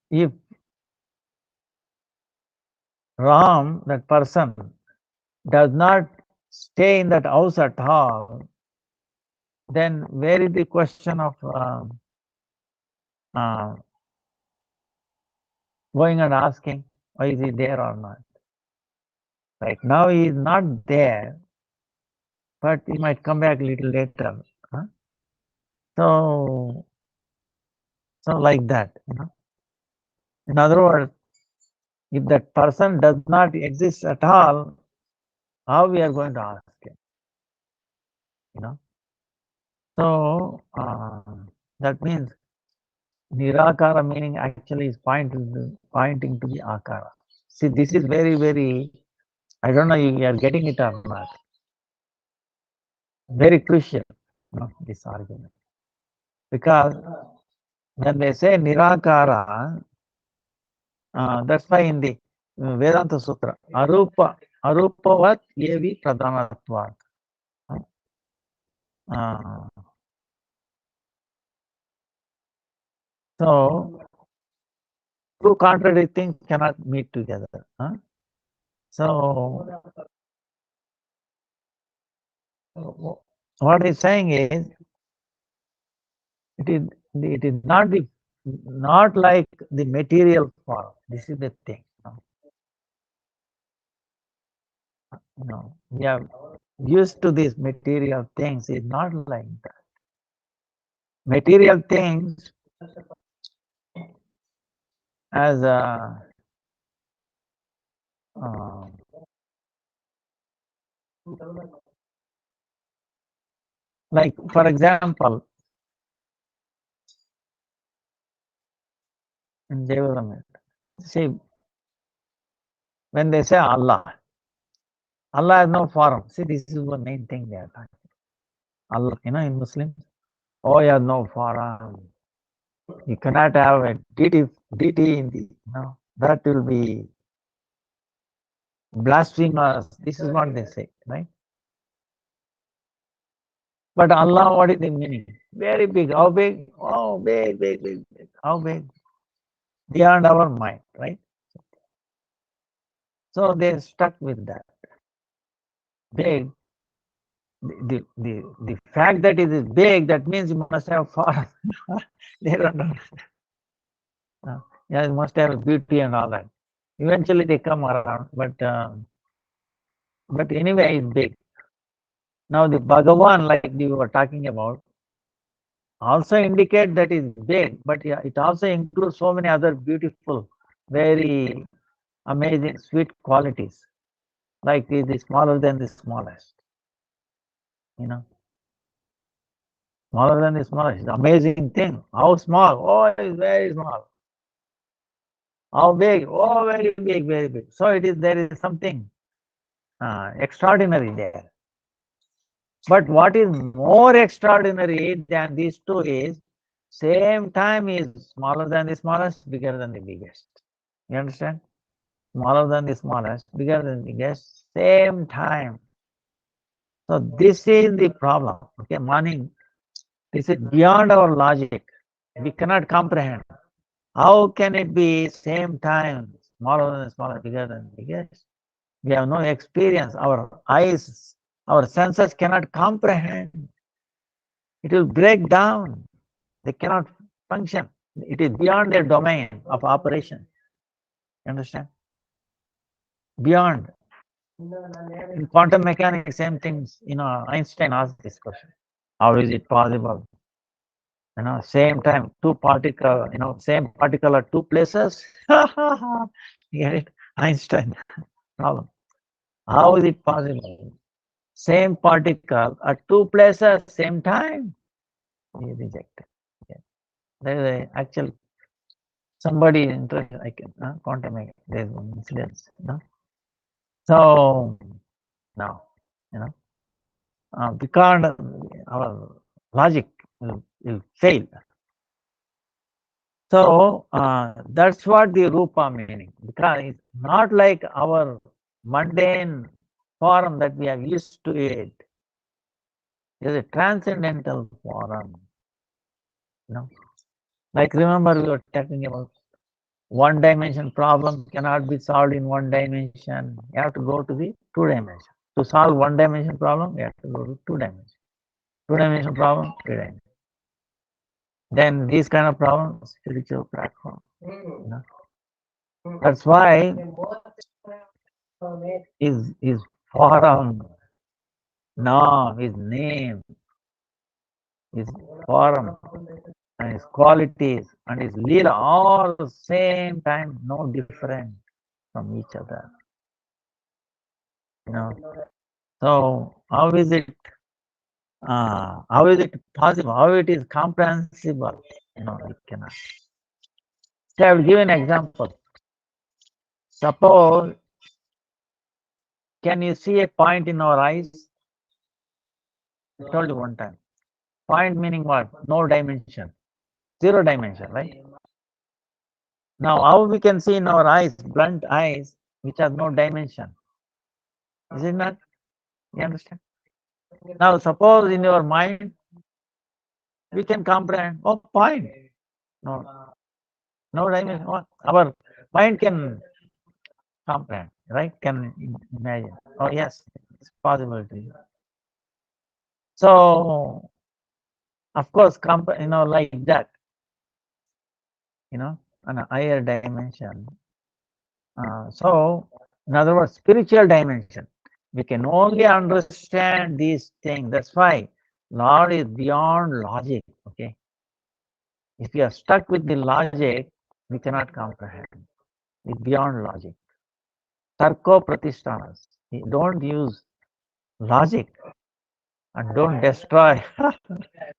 if Ram, that person, does not stay in that house at all, then where is the question of going and asking, is he there or not? Right now he is not there, but he might come back a little later. So like that. In other words, if that person does not exist at all, how we are going to ask him? So that means Nirakara meaning actually is pointing to the Akara. See, this is very, very, I don't know if you are getting it or not. Very crucial, this argument. Because when they say Nirakara, that's why in the Vedanta Sutra, Arupavat Yevi Pradhanatvat. So, two contradicting cannot meet together. So, what he's saying is, it is not like the material form. This is the thing. No, we are used to these material things. It's not like that. Material things as like, for example, in Development, see, when they say Allah has no form. See, this is the main thing they are talking. Allah, in Muslims, oh, you have no form. You cannot have a deity in the, that will be blasphemous. This is what they say, right? But Allah, what is the meaning? Very big. How big? Oh, big, big, big, big. How big? Beyond our mind, right? So they're stuck with that. Big. The fact that it is big, that means you must have form. They don't know. Yeah, you must have beauty and all that. Eventually they come around, but anyway, it's big. Now the Bhagavan, like we were talking about, also indicate that is big, but yeah, it also includes so many other beautiful, very amazing, sweet qualities, like it is smaller than the smallest. Smaller than the smallest. It's an amazing thing. How small? Oh, it's very small. How big? Oh, very big, very big. So there is something extraordinary there. But what is more extraordinary than these two is, same time is smaller than the smallest, bigger than the biggest. You understand? Smaller than the smallest, bigger than the biggest, same time. So this is the problem. Okay, morning. This is beyond our logic. We cannot comprehend. How can it be same time, smaller than the smallest, bigger than the biggest? We have no experience. Our eyes, our senses cannot comprehend. It will break down. They cannot function. It is beyond their domain of operation. You understand? Beyond. In quantum mechanics, same things. Einstein asked this question: how is it possible? Same time, two particle, same particle at two places. Get it? Einstein problem. How is it possible? Same particle at two places, same time. He rejected. Okay. There is actual somebody interested. I can quantum mechanics. There's one incident. So now, because our logic will fail. So that's what the rupa meaning, because it's not like our mundane form that we are used to it. It's a transcendental form. Like remember we were talking about one dimension problem cannot be solved in one dimension. You have to go to the two dimension. To solve one dimension problem, you have to go to two dimension. Two dimension problem, three dimension. Then these kind of problems, spiritual platform. That's why his form, no, his name, his form, and his qualities, and his leela, all the same time, no different from each other. So how is it possible? How it is comprehensible? We cannot. So I will give an example. Suppose, can you see a point in our eyes? I told you one time. Point meaning what? No dimension. Zero dimension, right? Now, how we can see in our eyes, blunt eyes, which have no dimension? Is it not? You understand? Now, suppose in your mind, we can comprehend, oh, point. No, no dimension. Our mind can comprehend, right? Can imagine. Oh, yes, it's possible to you. So, of course, like that, on a higher dimension. So, in other words, spiritual dimension. We can only understand these things. That's why Lord is beyond logic. Okay. If you are stuck with the logic, we cannot comprehend. It's beyond logic. Tarko pratishthanas. Don't use logic and don't destroy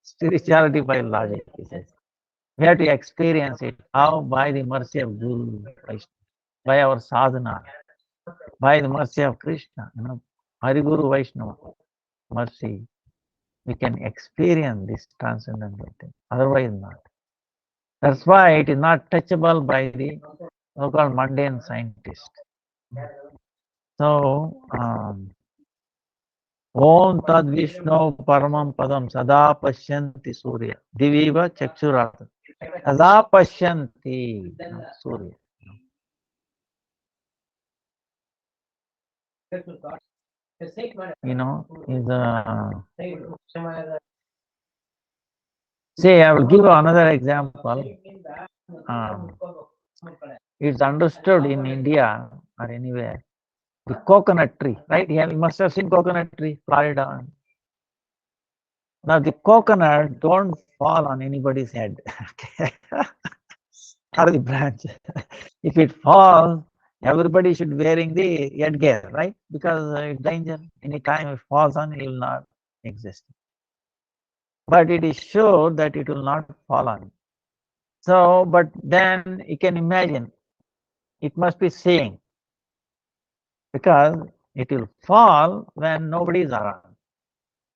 spirituality by logic. He says. We have to experience it. How? By the mercy of Guru, by our sadhana, by the mercy of Krishna, Hari Guru Vaishnava mercy, we can experience this transcendental thing. Otherwise, not. That's why it is not touchable by the so-called mundane scientist. So, Om Tad Vishnu Paramam Padam Sada Pashyanti Surya Diviva Chakshurata Sada Pashyanti Surya. Is say, I will give another example. It's understood in India or anywhere. The coconut tree, right? You must have seen coconut tree, Florida. Now the coconut don't fall on anybody's head, or the branch. If it falls, everybody should wearing the headgear, right? Because it's danger. Anytime it falls on, it will not exist. But it is sure that it will not fall on. So, but then you can imagine, it must be seeing, because it will fall when nobody is around.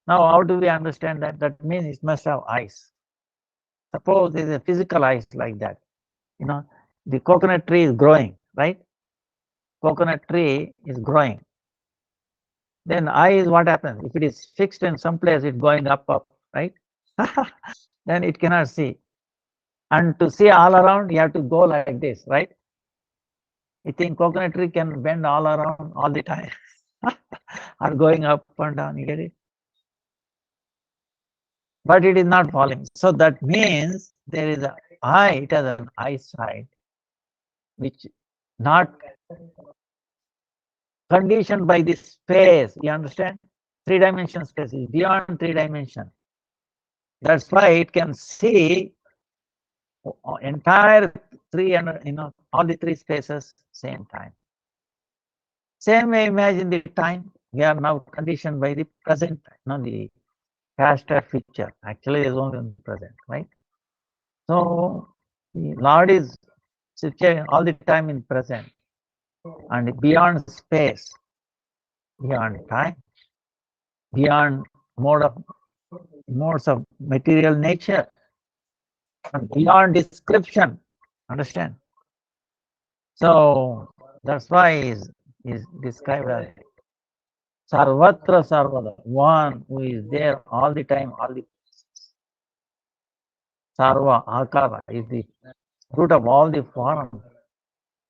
Now, how do we understand that? That means it must have eyes. Suppose there is a physical eyes like that. The coconut tree is growing, right? Coconut tree is growing. Then eye is what happens? If it is fixed in some place, it's going up, right? Then it cannot see. And to see all around, you have to go like this, right? You think coconut tree can bend all around all the time? Or going up and down, you get it? But it is not falling. So that means there is an eye, it has an eyesight, which not conditioned by this space. You understand? 3-dimension space is beyond 3-dimension. That's why it can see entire three and all the 3 spaces same time. Same way, imagine the time. We are now conditioned by the present, the past or future. Actually, there is only in present, right? So the Lord is situated all the time in present and beyond space, beyond time, beyond modes of material nature, and beyond description. Understand? So that's why is described as Sarvatra Sarvada, one who is there all the time, all the Sarva Akara is the root of all the forms.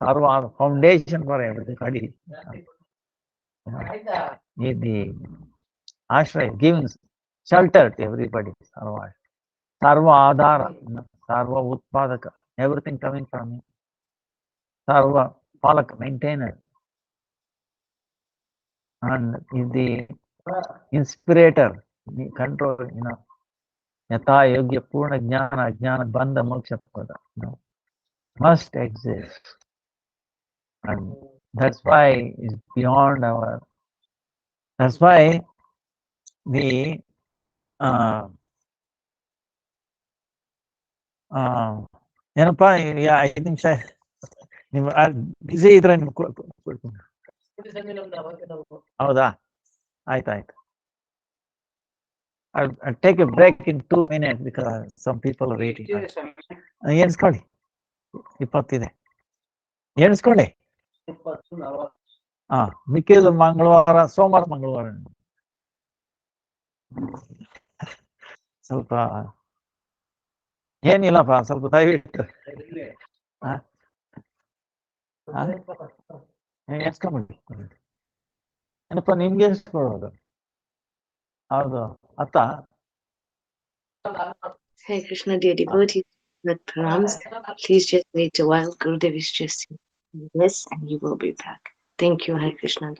Sarva, foundation for everybody. Is the Ashray, giving shelter to everybody. Sarva Adhara, Sarva Utpadaka, everything coming from him. Sarva Palak, maintainer. And is the inspirator, the control, Yata Yogya Purna Jnana Jnana Bandha Moksha Pada, must exist. And that's why it's beyond our, that's why the ಏನಪ್ಪಾ, ಯಾ 5 ನಿಮಿಷ ನೀವು ಬಿಸಿ ಇದ್ರೆ ನಿಮ್ಗೆ ಕೊಡ್ತೀನಿ. ಹೌದಾ, ಆಯ್ತಾಯ್ತು. I'll take a break in 2 minutes because some people are waiting. ಎಣಿಸ್ಕೊಳ್ಳಿ, 20 ಇದೆ. ಎಣಿಸ್ಕೊಳ್ಳಿ. ಮಿಕ್ಕಿದ ಮಂಗಳವಾರ, ಸೋಮವಾರ, ಮಂಗಳವಾರ ಸ್ವಲ್ಪ ಏನಿಲ್ಲಪ್ಪ, ಸ್ವಲ್ಪ ದಯವಿಟ್ಟು ಎಸ್ಕೊಂಬಿಡಿ. ಏನಪ್ಪ ನಿಮ್ಗೆ ಎಸ್ಕೊಳ್ಳೋದು? ಹೌದು, ಅತ್ತ Hare Krishna, dear devotees, with pranams. Please just wait a while. Gurudev is just saying yes, and he will be back. Thank you, Hare Krishna.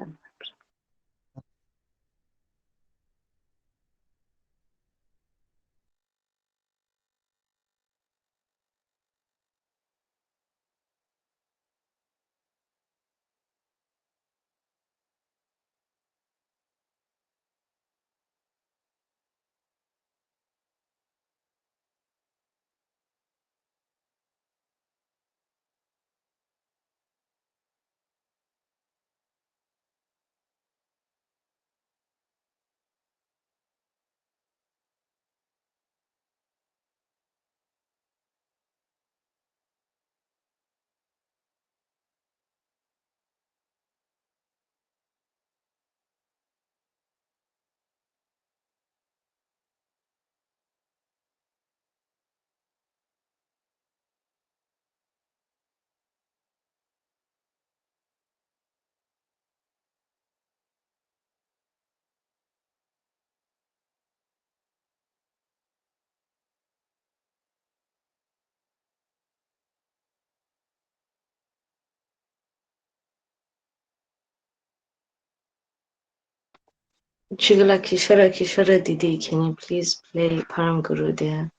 Srila Kishara Didi, can you please play Param Gurudev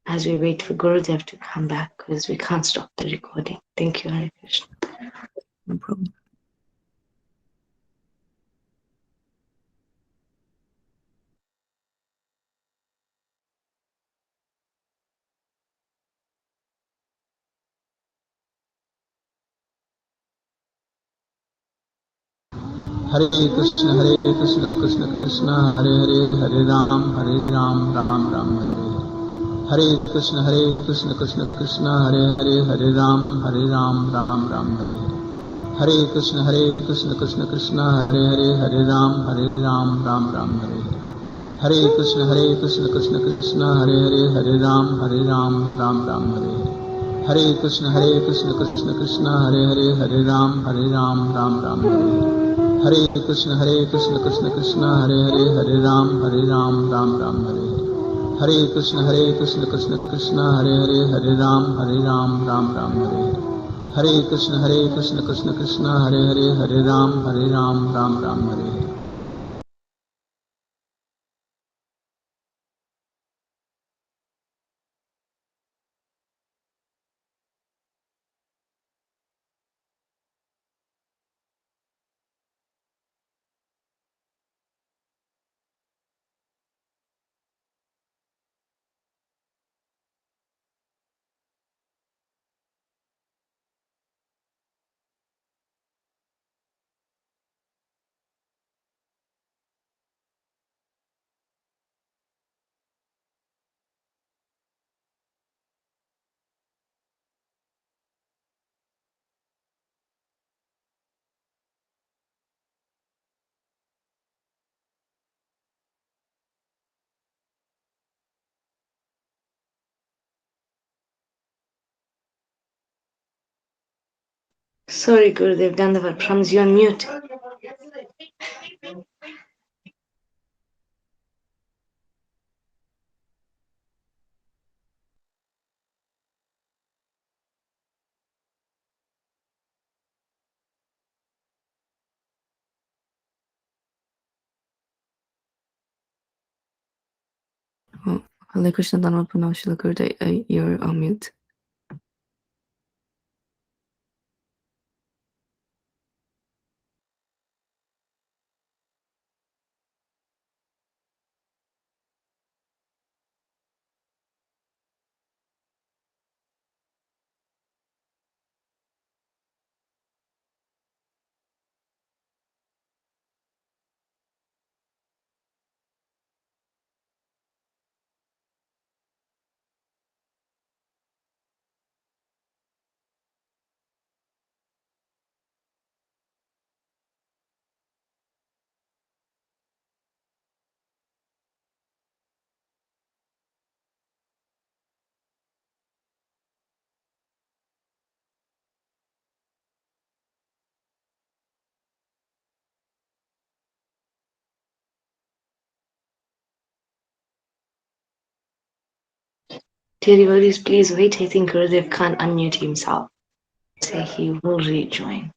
as we wait for Gurudev to come back, because we can't stop the recording. Thank you, Hare Krishna. No problem. Hare Krishna, Krishna Krishna, Hare Hare, Hare Ram, Ram Ram, Hare Hare Krishna, Krishna Krishna, Hare Hare, Hare Ram, Ram Ram, Hare Krishna, Krishna Krishna, Hare Hare, Hare Ram, Ram Ram, Hare Krishna, Krishna Krishna, Hare Hare, Hare Ram, Ram Ram, Hare Krishna, Krishna Krishna, Hare Hare, Hare Ram, Ram Ram, Hare Krishna, Krishna Krishna, Hare Hare, Hare Ram, Ram Ram, Hare Krishna, Krishna Krishna, Hare Hare, Hare Ram, Ram Ram, Hare Krishna, Krishna Krishna, Hare Hare, Hare Ram, Ram Ram, Sorry, Gurudev, Dandavat Pranams, you're on mute. Oh, Hare Krishna, Dandavat Pranams, Srila Gurudev, you're on mute. Dear devotees, please wait. I think Gurudev can't unmute himself. So he will rejoin.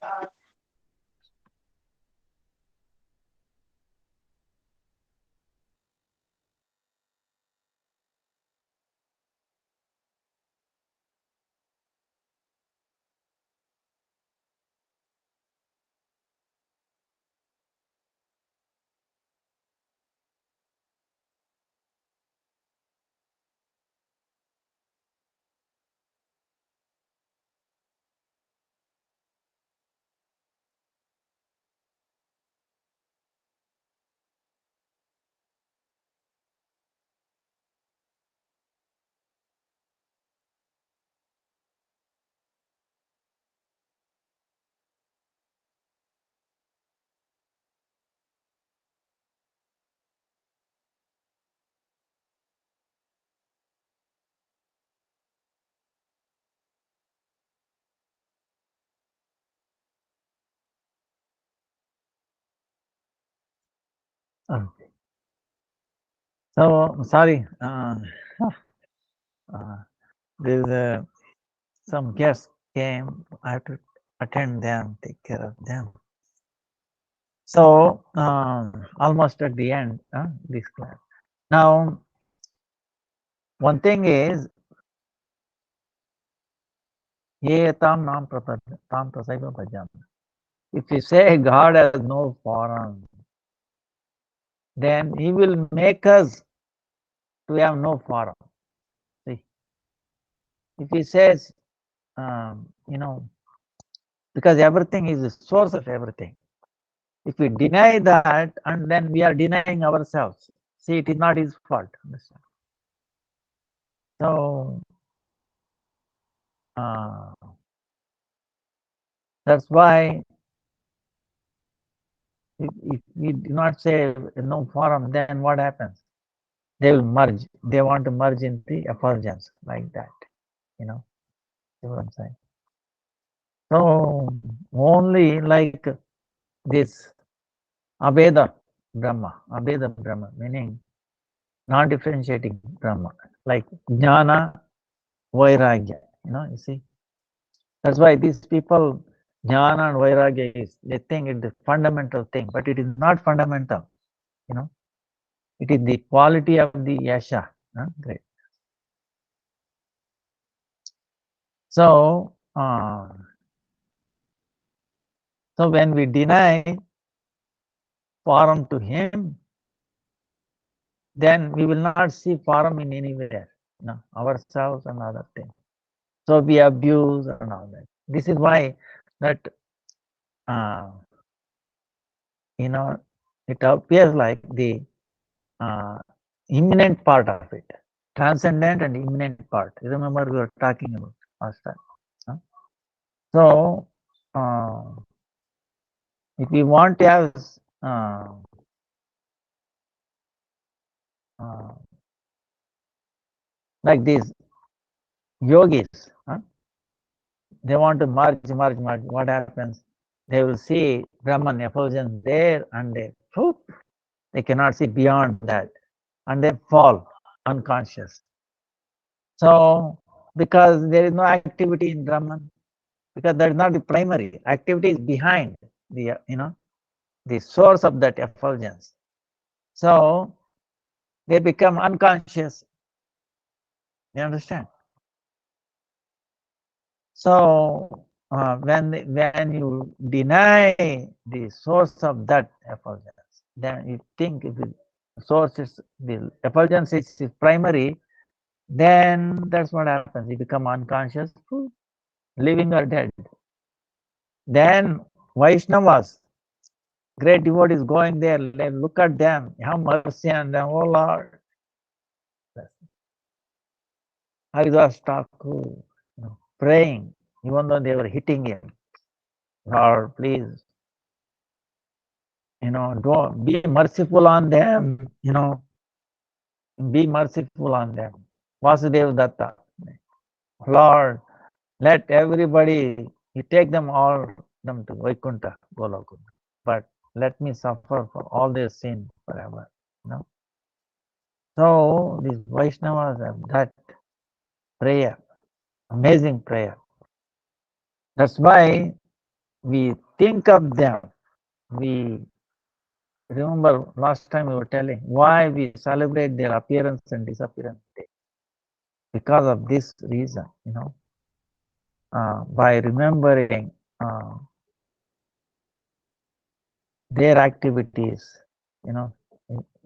Okay. So sorry, there's some guests came. I have to attend them, take care of them. So almost at the end, this class. Now, one thing is, ye tam nam prapad tam tasaiva bhajam. If you say God has no form, then He will make us to have no form. See, if He says, because everything is the source of everything. If we deny that, and then we are denying ourselves. See, it is not His fault. Understand? So that's why if we do not say no form, then what happens? They will merge. They want to merge in the effulgence like that. See what I'm saying? So only like this Abheda Brahma, meaning non-differentiating Brahma, like Jnana, Vairagya. You see. That's why these people, Jnana and Vairagya they think it's the fundamental thing, but it is not fundamental. It is the quality of the Yasha. Great. So, so when we deny form to Him, then we will not see form in anywhere, ourselves and other things. So we abuse and all that. This is why that it appears like the imminent part of it, transcendent and imminent part. You remember we were talking about last time. So if we want to have like these yogis, they want to merge. What happens? They will see Brahman effulgence there, and they cannot see beyond that, and they fall unconscious. So because there is no activity in Brahman, because that is not the primary activity, is behind the the source of that effulgence. So they become unconscious. You understand? So when you deny the source of that effulgence, then you think the source is the effulgence is primary, then that's what happens. You become unconscious, living or dead. Then Vaishnavas, great devotees going there, they look at them, have mercy on them. Oh Lord, Haridas Thakur, praying, even though they were hitting him. Lord, please, don't be merciful on them, be merciful on them. Vasudev Datta, Lord, let everybody, you take them to Vaikuntha, Golokunda, but let me suffer for all their sin forever. So these Vaishnavas have that prayer, amazing prayer. That's why we think of them. We remember last time we were telling why we celebrate their appearance and disappearance day. Because of this reason, by remembering their activities,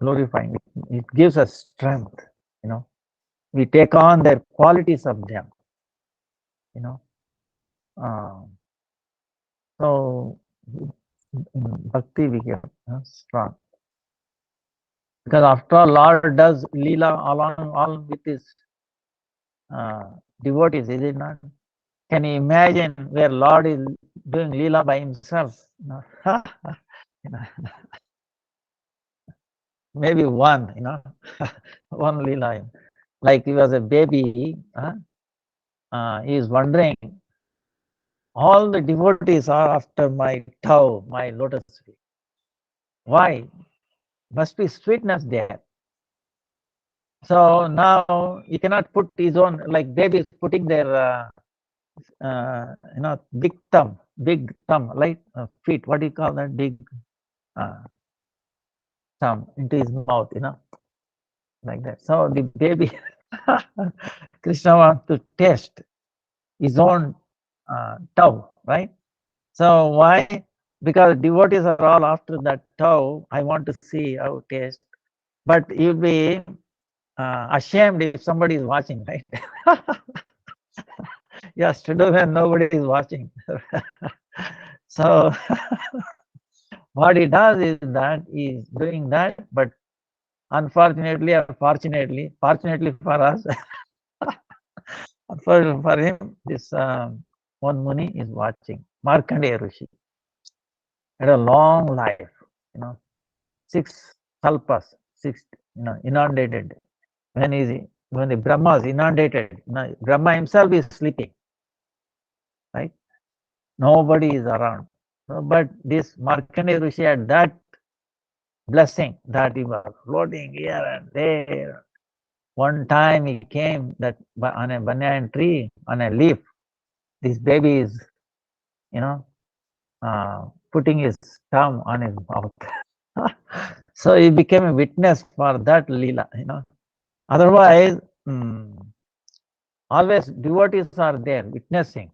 glorifying it gives us strength. We take on their qualities of them. Uh, so bhakti we get strong. Because after all, Lord does Leela along all with his devotees, is it not? Can you imagine where Lord is doing Leela by himself? Maybe one, one Leela. Like he was a baby, he is wondering, all the devotees are after my toe, my lotus feet. Why? Must be sweetness there. So now he cannot put his own, like babies putting their, big thumb, like feet. What do you call that? Big thumb into his mouth, like that. So the baby, Krishna wants to taste his own toe, right? So why? Because devotees are all after that toe. I want to see how it tastes. But you'll be ashamed if somebody is watching, right? Yes, to do when nobody is watching. So what he does is that he is doing that, but unfortunately or fortunately for us, for him, this one Muni is watching. Markandeya Rishi had a long life, 6 kalpas, 6, inundated. When the Brahma is inundated, Brahma himself is sleeping, right? Nobody is around. But this Markandeya Rishi had that blessing that he was floating here and there. One time he came that on a banyan tree, on a leaf, this baby is, putting his thumb on his mouth. So he became a witness for that Leela, Otherwise, always devotees are there witnessing,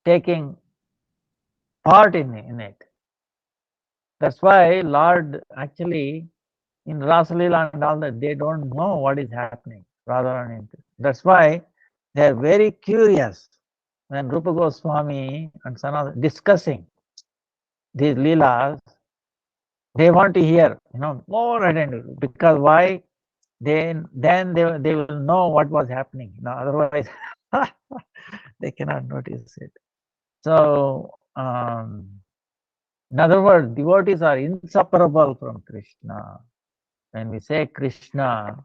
taking part in it. That's why Lord actually in Rasalila and all that, they don't know what is happening. That's why they are very curious when Rupa Goswami and Sanatana discussing these Leelas. They want to hear, more identity. Because why? Then they will know what was happening. Otherwise, they cannot notice it. So, in other words, devotees are inseparable from Krishna. When we say Krishna,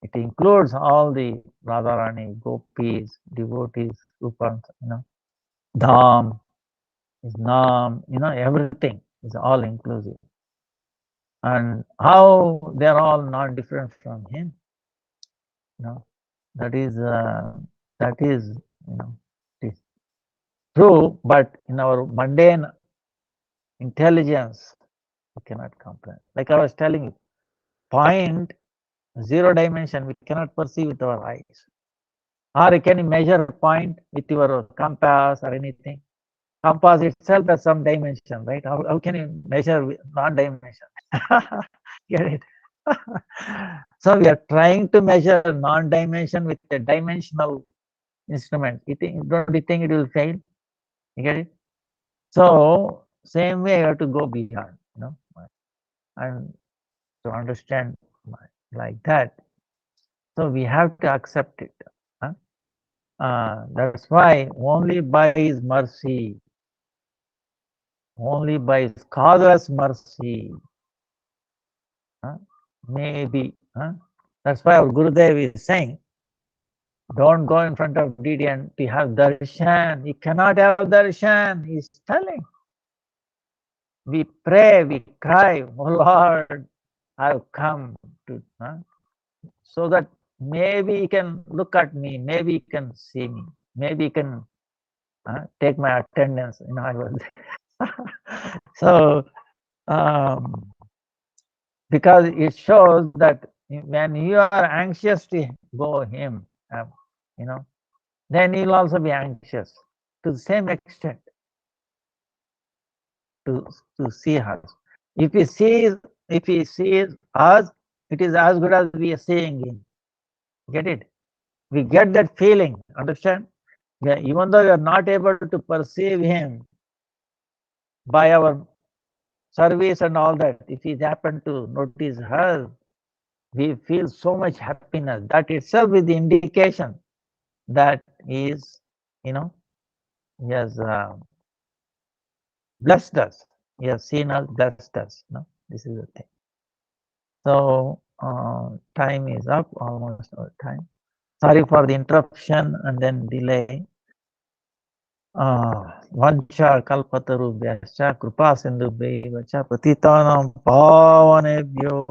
it includes all the Radharani, gopis, devotees, Rupa, Dham, is Nam, everything is all inclusive. And how they're all not different from him, that is it is true, but in our mundane intelligence, we cannot comprehend. Like I was telling you, point, 0 dimension, we cannot perceive with our eyes. Or can you measure point with your compass or anything? Compass itself has some dimension, right? How can you measure non-dimension? Get it? So we are trying to measure non-dimension with a dimensional instrument. Don't you think it will fail? You get it? So same way you have to go beyond, and to understand like that. So we have to accept it. That's why only by his mercy, only by his causeless mercy, maybe. That's why our Gurudev is saying, don't go in front of deity and to have darshan. You cannot have darshan. He's telling. We pray, we cry, oh Lord, I've come to, so that maybe he can look at me, maybe he can see me, maybe he can take my attendance. I was so because it shows that when you are anxious to go him, then he'll also be anxious to the same extent to see us. If he sees us, it is as good as we are seeing him. Get it? We get that feeling. Understand? Yeah, even though we are not able to perceive him by our service and all that, if he happen to notice her, we feel so much happiness. That itself is the indication that he is, he has blessed us. He has seen us, blessed us. This is the thing. So time is up, almost our time. Sorry for the interruption and then delay. Vancha kalpatarubhyascha kripa sindhubhyaiva cha patitanam pavanebhyo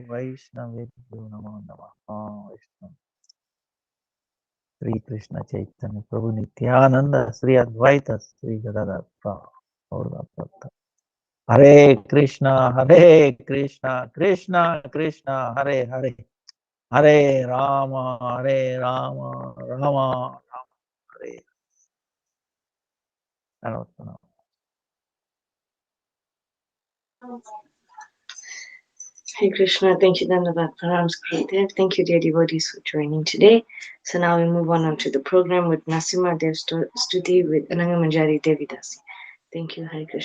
vaishnavebhyo namo namah. Sri Krishna Chaitanya Prabhu Nityananda Sri Advaita Sri Gadadhar Prabhu. Hare Krishna Krishna Krishna Hare Hare, Hare Rama Rama Rama Hare. Hare Krishna, thank you, Dhanavad Pranams Gurudev. Thank you, dear devotees, for joining today. So now we move on to the program with Nasima Dev Stuti with Ananga Manjari Devidasi. Thank you, Hare Krishna.